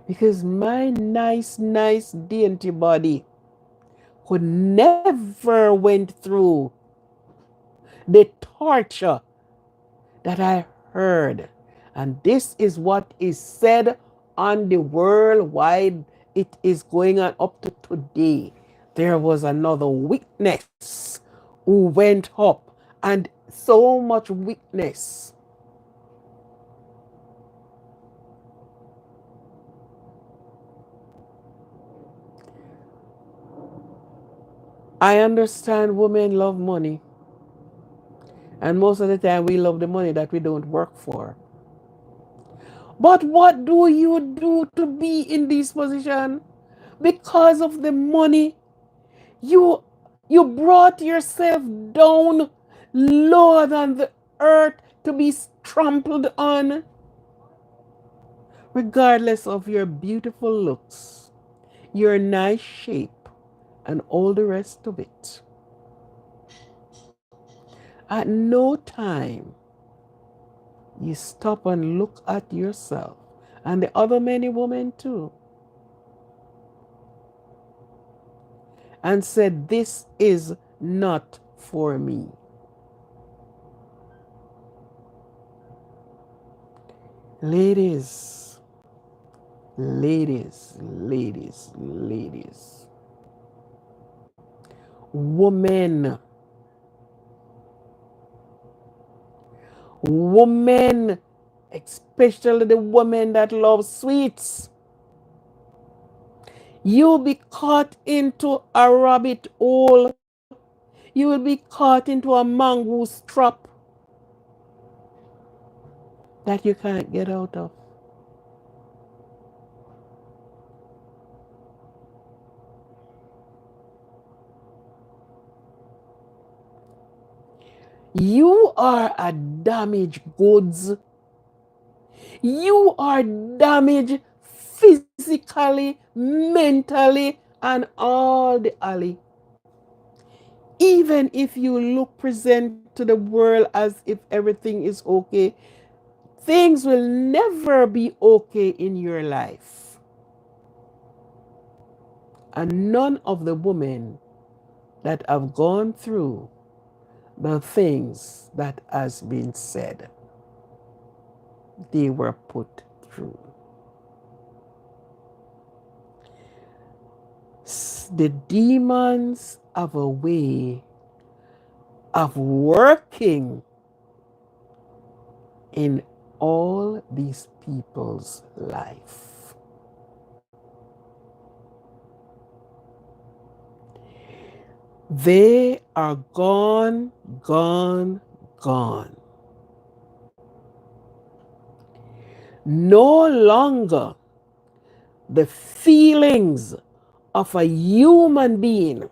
Because my nice, nice, dainty body could never went through the torture that I heard. And this is what is said on the worldwide. It is going on up to today. There was another witness who went up, and so much witness. I understand women love money, and most of the time we love the money that we don't work for. But what do you do to be in this position? Because of the money, you you brought yourself down lower than the earth to be trampled on, regardless of your beautiful looks, your nice shape, and all the rest of it. At no time you stop and look at yourself and the other many women too and said, "This is not for me." Ladies, ladies, ladies, ladies, women, women, especially the women that love sweets, you'll be caught into a rabbit hole. You will be caught into a mongoose trap that you can't get out of. You are a damaged goods. You are damaged physically, mentally, and all the alley. Even if you look present to the world as if everything is okay, things will never be okay in your life. And none of the women that have gone through the things that has been said, they were put through. The demons have a way of working in all these people's life. They are gone, gone, gone. No longer the feelings of a human being.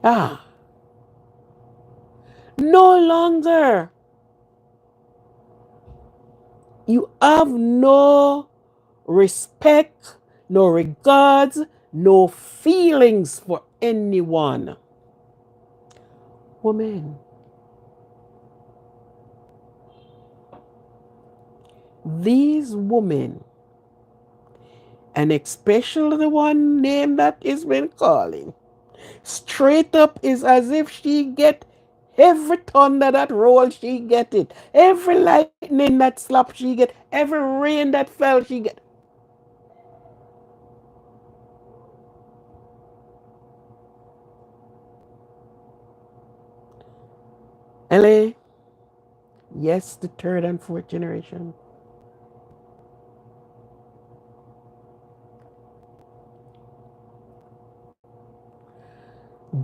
Ah, no longer. You have no respect, no regards, no feelings for anyone. Woman, these women, and especially the one name that is been calling, straight up is as if she get every thunder that roll, she get it. Every lightning that slap, she get. Every rain that fell, she get. LA, yes, the third and fourth generation.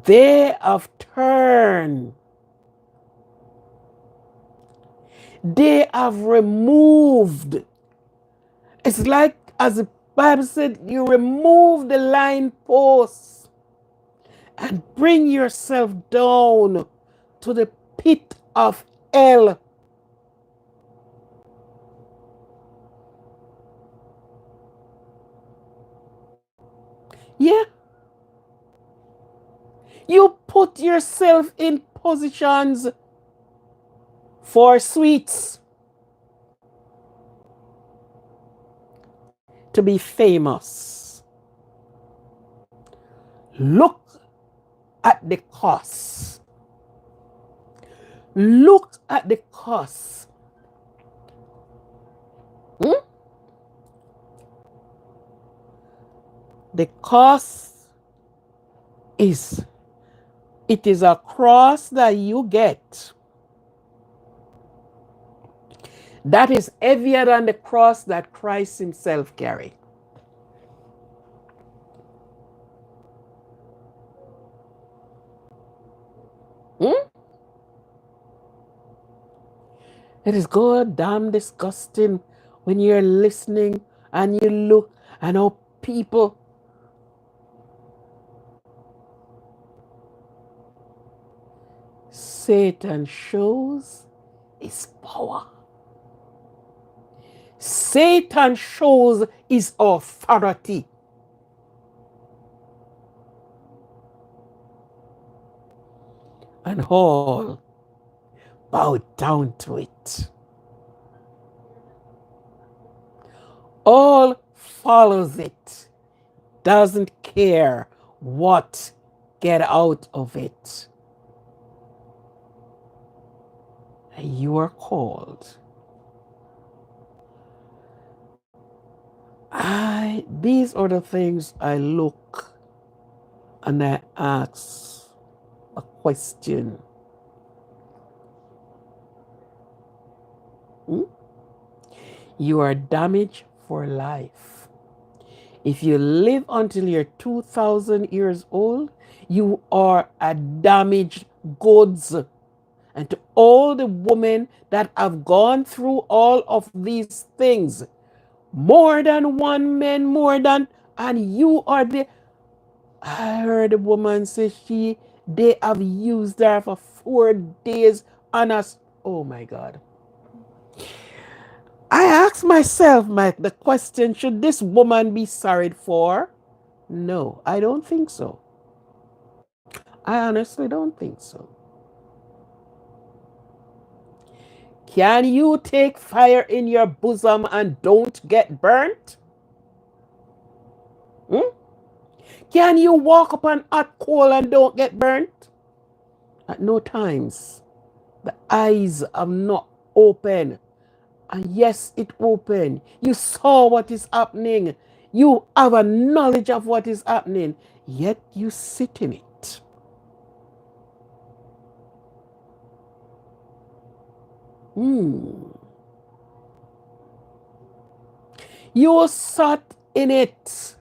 They have turned. They have removed. It's like, as the Bible said, you remove the line posts and bring yourself down to the pit of hell. Yeah, you put yourself in positions for sweets to be famous. Look at the cost. Look at the cost. Hmm? The cost is, it is a cross that you get that is heavier than the cross that Christ himself carried. Hmm? It is god damn disgusting when you're listening and you look and how people, Satan shows his power. Satan shows his authority. And all bow down to it. All follows it. Doesn't care what get out of it. And you are called. These are the things I look and I ask a question. Hmm? You are damaged for life. If you live until you're 2,000 years old, you are a damaged goods. And to all the women that have gone through all of these things, more than one man, more than, and you are the, I heard a woman say they have used her for 4 days on us. Oh my God. I asked myself the question, should this woman be sorry for? No, I don't think so. I honestly don't think so. Can you take fire in your bosom and don't get burnt? Hmm? Can you walk upon hot coal and don't get burnt? At no times. The eyes have not opened. And yes, it opened. You saw what is happening. You have a knowledge of what is happening. Yet you sit in it. Hmm. You sat in it,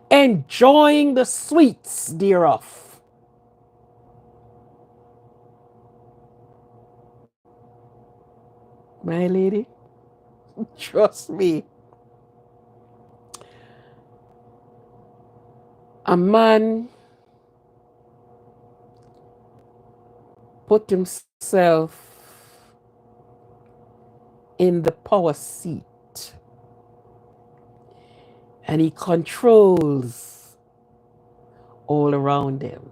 enjoying the sweets thereof. My lady, trust me, a man put himself in the power seat and he controls all around him.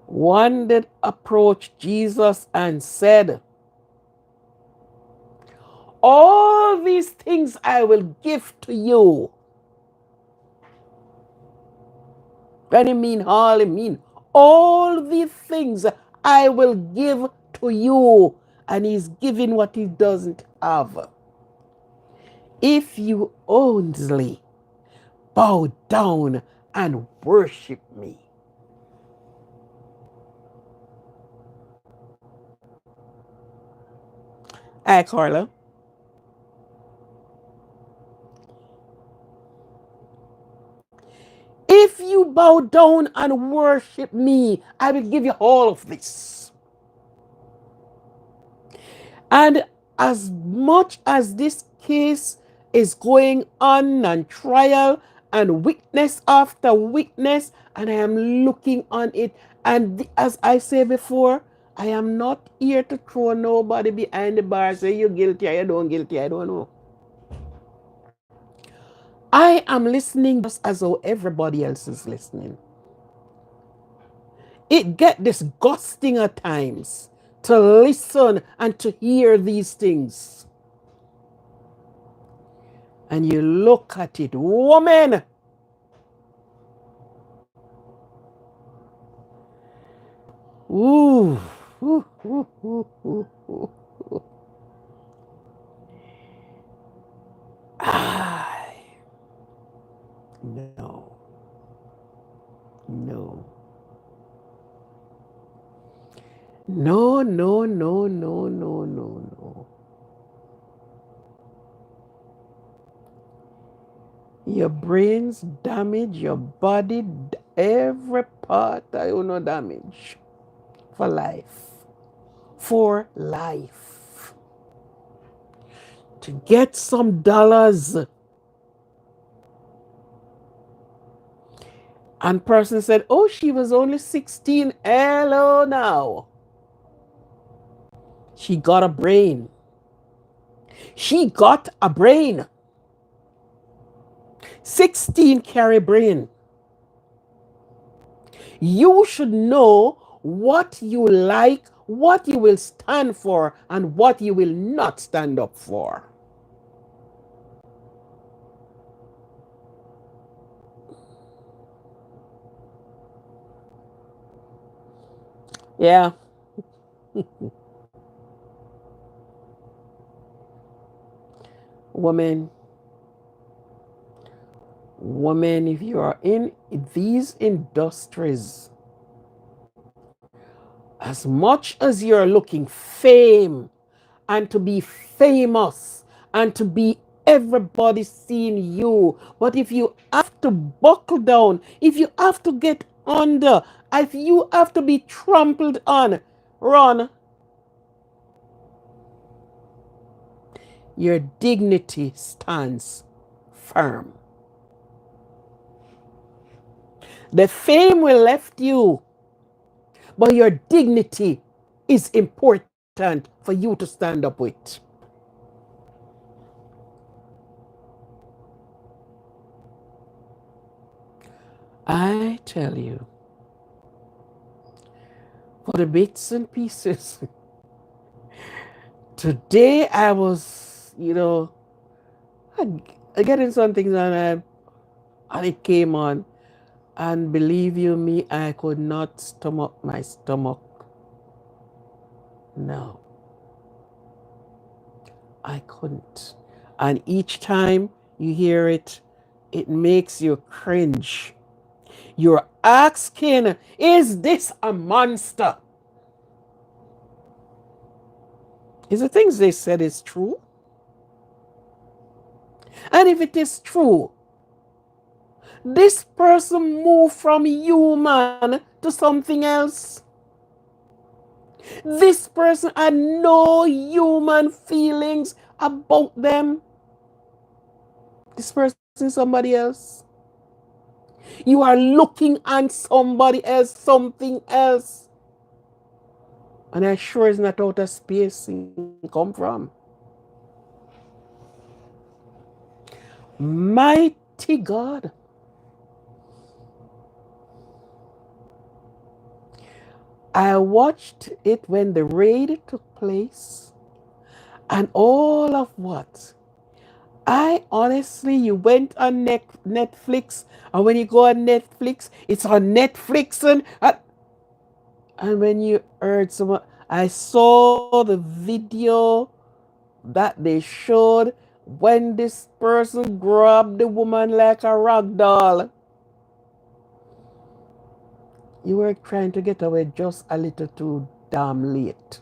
One that approached Jesus and said, all these things I will give to you. When he mean all, he mean all these things I will give to you. And he's giving what he doesn't have. If you only bow down and worship me. Hi, Carla. If you bow down and worship me, I will give you all of this. And as much as this case is going on and trial and witness after witness, and I am looking on it, and as I say before, I am not here to throw nobody behind the bar, say you're guilty or you don't guilty, I don't know. I am listening just as though everybody else is listening. It get disgusting at times to listen and to hear these things. And you look at it, woman. Ooh. Ooh, ooh, ooh, ooh, ooh. I no, no, no, no, no, no, no, no, no. Your brain's damaged, your body, every part I you know damage for life. For life. To get some dollars. And person said, oh, she was only 16. Hello now. She got a brain. She got a brain. 16 carry brain. You should know what you like, what you will stand for, and what you will not stand up for. Yeah. Woman, woman, if you are in these industries, as much as you're looking fame and to be famous and to be everybody seeing you, but if you have to buckle down, if you have to get under, if you have to be trampled on, run. Your dignity stands firm. The fame will left you, but your dignity is important for you to stand up with. I tell you, for the bits and pieces Today I was, getting something and it came on. And believe you me, I could not stomach my stomach. No, I couldn't. And each time you hear it, it makes you cringe. You're asking, is this a monster? Is the things they said is true? And if it is true, this person moved from human to something else. This person had no human feelings about them. This person is somebody else. You are looking at somebody else, something else. And I sure is not out of space it come from. Mighty God. I watched it when the raid took place and all of what? I honestly, you went on Netflix, and when you go on Netflix, it's on Netflix, and when you heard someone, I saw the video that they showed when this person grabbed the woman like a rag doll. You were trying to get away just a little too damn late.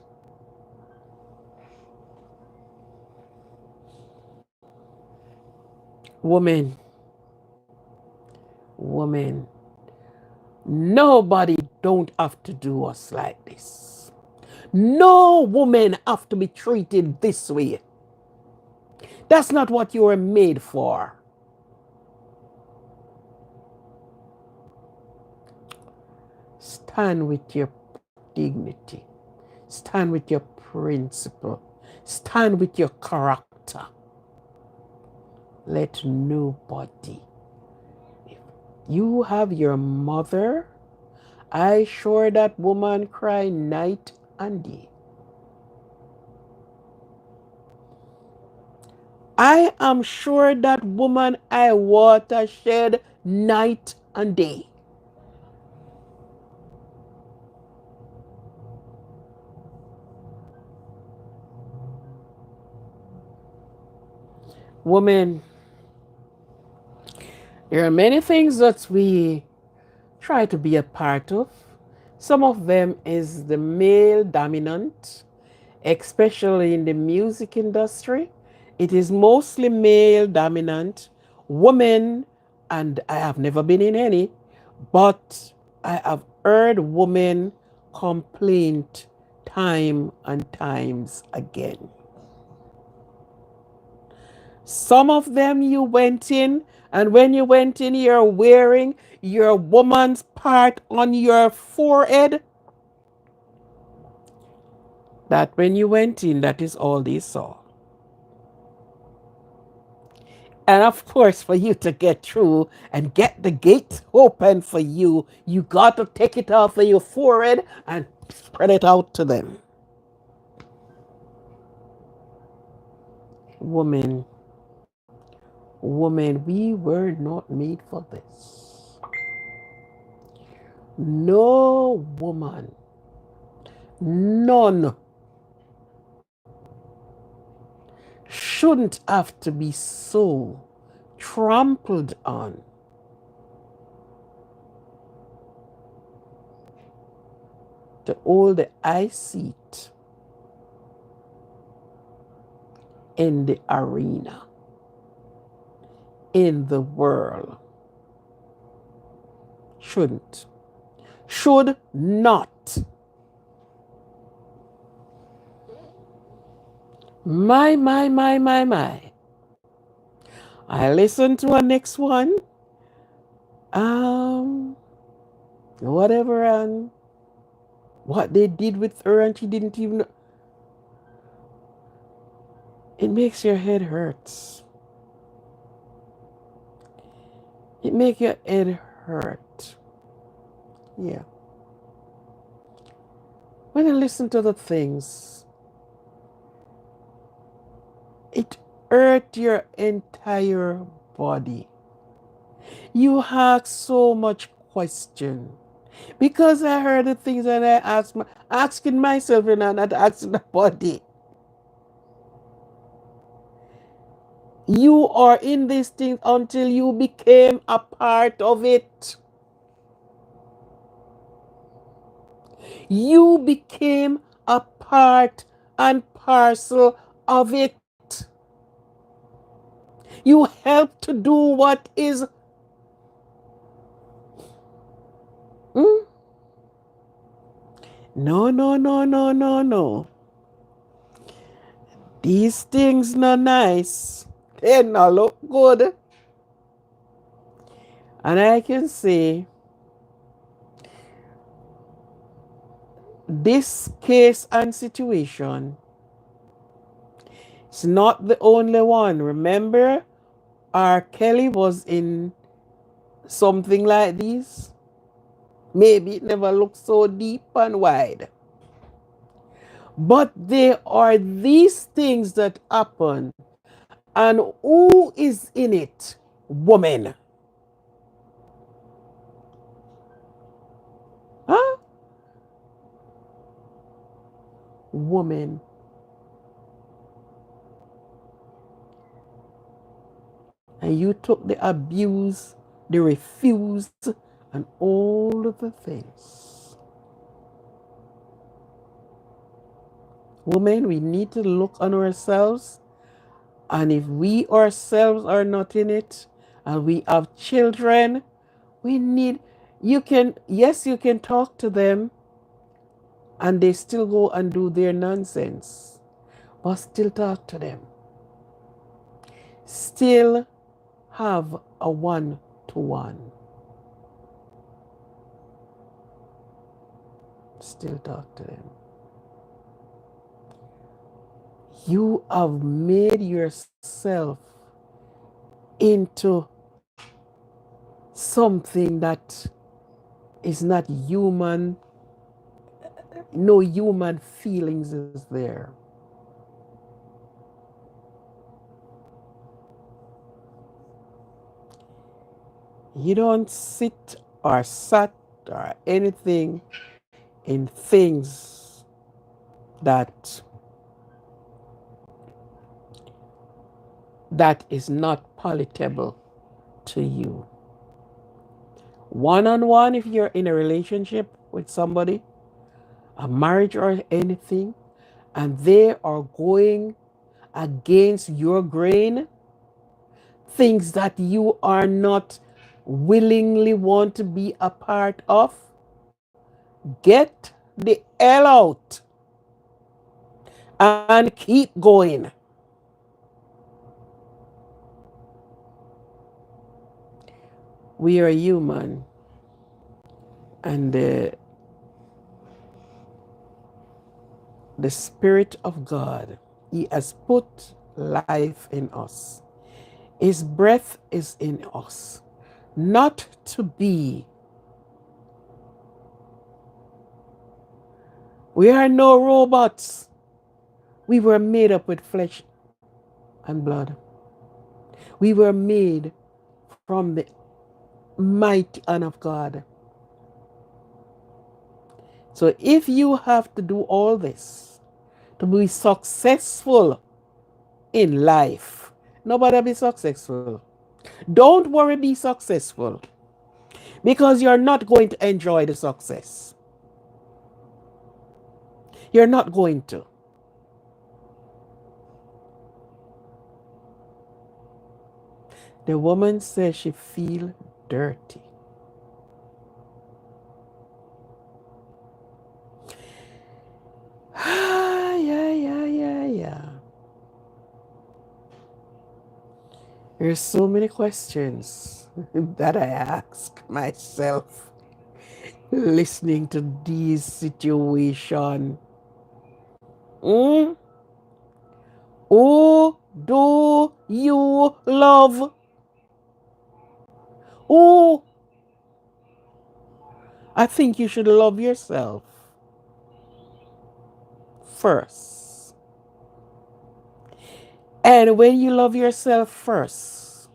Woman, woman, nobody don't have to do us like this. No woman have to be treated this way. That's not what you were made for. Stand with your dignity. Stand with your principle. Stand with your character. Let nobody. If you have your mother, I sure that woman cry night and day. I am sure that woman I water shed night and day. Woman, there are many things that we try to be a part of. Some of them is the male dominant, especially in the music industry. It is mostly male dominant. Women, and I have never been in any, but I have heard women complain time and times again. Some of them you went in, and when you went in, you're wearing your woman's part on your forehead. That when you went in, that is all they saw. And of course, for you to get through and get the gate open for you, you got to take it off of your forehead and spread it out to them. Woman, woman, we were not made for this. No woman, none, shouldn't have to be so trampled on to hold the eye seat in the arena, in the world. Shouldn't. Should not. My. I listened to our next one. Um, Whatever, and what they did with her, and she didn't even. It makes your head hurts. It makes your head hurt. Yeah. When I listen to the things, hurt your entire body. You ask so much question. Because I heard the things that I asked, asking myself and not asking the body. You are in these things until you became a part of it. You became a part and parcel of it. You help to do what is. Hmm? No, no, no, no, no, no. These things not nice. They not look good. And I can say this case and situation is not the only one. Remember, R. Kelly was in something like this. Maybe it never looked so deep and wide. But there are these things that happen. And who is in it? Woman. Huh? Woman. And you took the abuse, the refuse, and all of the things. Women, we need to look on ourselves. And if we ourselves are not in it, and we have children, we need, you can, yes, you can talk to them, and they still go and do their nonsense, but still talk to them. Still have a one-to-one. Still talk to them. You have made yourself into something that is not human. No human feelings is there. You don't sit or sat or anything in things that is not palatable to you. One on one, if you're in a relationship with somebody, a marriage or anything, and they are going against your grain, things that you are not willingly want to be a part of, get the hell out and keep going. We are human, and the Spirit of God, He has put life in us. His breath is in us, not to be. We are no robots. We were made up with flesh and blood. We were made from the mighty hand of God. So if you have to do all this to be successful in life, nobody be successful. Don't worry, be successful, because you're not going to enjoy the success. You're not going to. The woman says she feel dirty. Yeah, yeah, yeah, yeah. There's so many questions that I ask myself listening to these situation. Mm? Who do you love? Who? I think you should love yourself first. And when you love yourself first,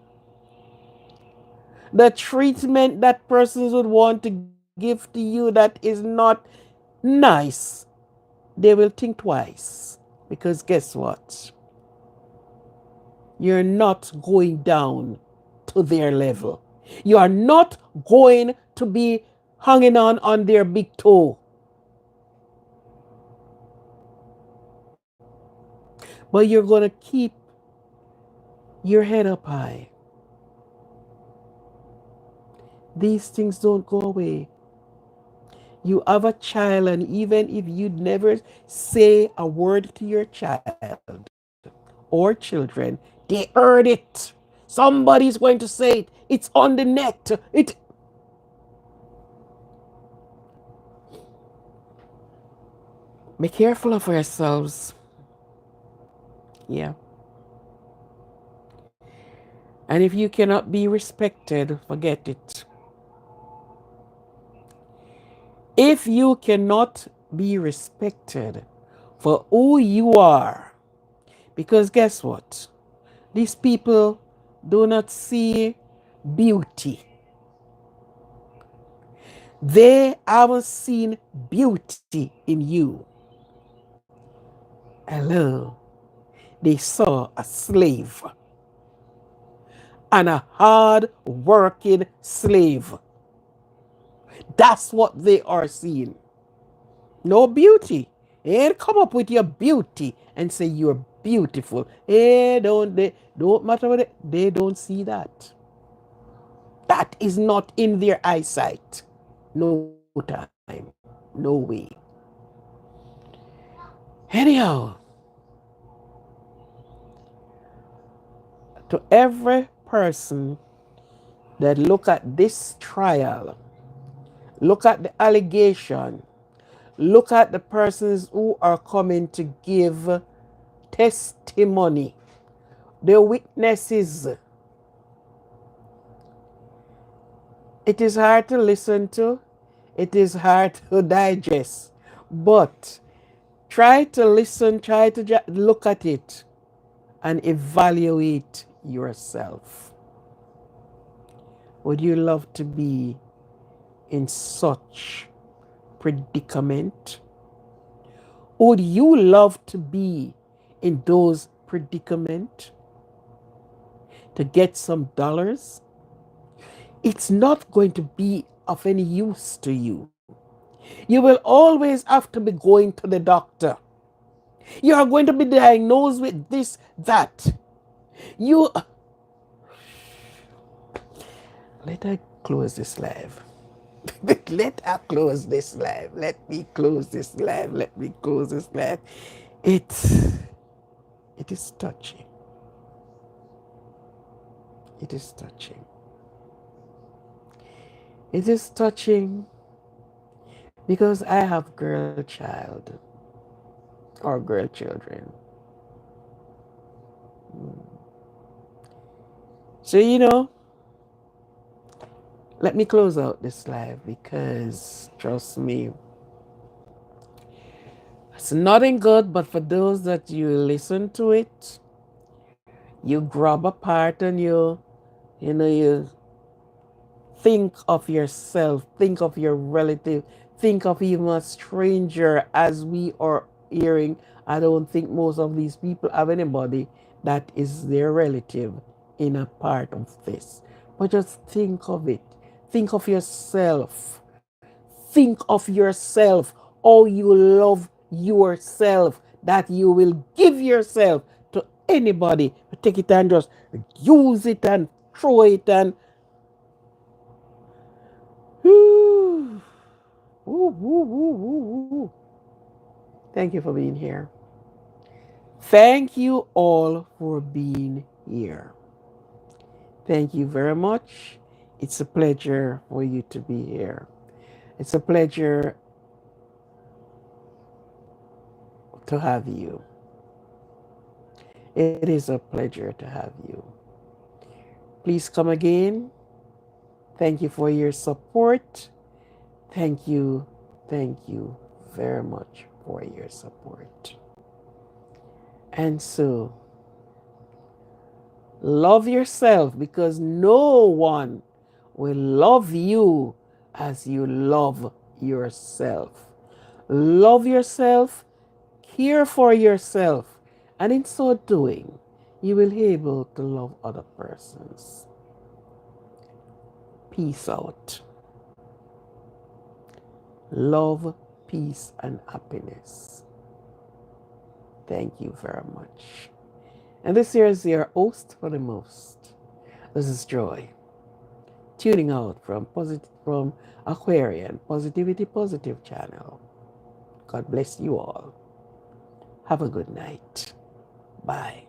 the treatment that persons would want to give to you that is not nice, they will think twice. Because guess what? You're not going down to their level. You are not going to be hanging on their big toe. But you're going to keep your head up high. These things don't go away. You have a child, and even if you never say a word to your child or children, they heard it. Somebody's going to say it. It's on the net. Be careful of yourselves. Yeah. And if you cannot be respected, forget it. If you cannot be respected for who you are, because guess what? These people do not see beauty. They haven't seen beauty in you. Hello. They saw a slave and a hard working slave. That's what they are seeing. No beauty. They ain't come up with your beauty and say you're beautiful. They don't matter what they don't see that. That is not in their eyesight. No time. No way. Anyhow, to every person that look at this trial, look at the allegation, look at the persons who are coming to give testimony, the witnesses. It is hard to listen to, it is hard to digest, but try to listen, try to look at it and evaluate yourself. Would you love to be in such predicament? Would you love to be in those predicament to get some dollars? It's not going to be of any use to you. You will always have to be going to the doctor. You are going to be diagnosed with this, that. You let her close this live. Let her close this live. Let me close this live. Let me close this live. It it is touching. It is touching. It is touching because I have girl child or girl children. So let me close out this live because trust me, it's nothing good, but for those that you listen to it, you grab a part and you think of yourself, think of your relative, think of even a stranger. As we are hearing, I don't think most of these people have anybody that is their relative in a part of this. But just think of it. Think of yourself. Think of yourself, how you love yourself, that you will give yourself to anybody. Take it and just use it and throw it and whoo, woo, woo, woo, woo, woo. Thank you for being here. Thank you all for being here. Thank you very much. It's a pleasure for you to be here. It's a pleasure to have you. It is a pleasure to have you. Please come again. Thank you for your support. Thank you very much for your support. And so, Love yourself because no one will love you as you love yourself. Love yourself, care for yourself, and in so doing, you will be able to love other persons. Peace out. Love, peace, and happiness. Thank you very much. And this here is your host for the most. This is Joy, tuning out from Aquarian Positivity Positive channel. God bless you all. Have a good night. Bye.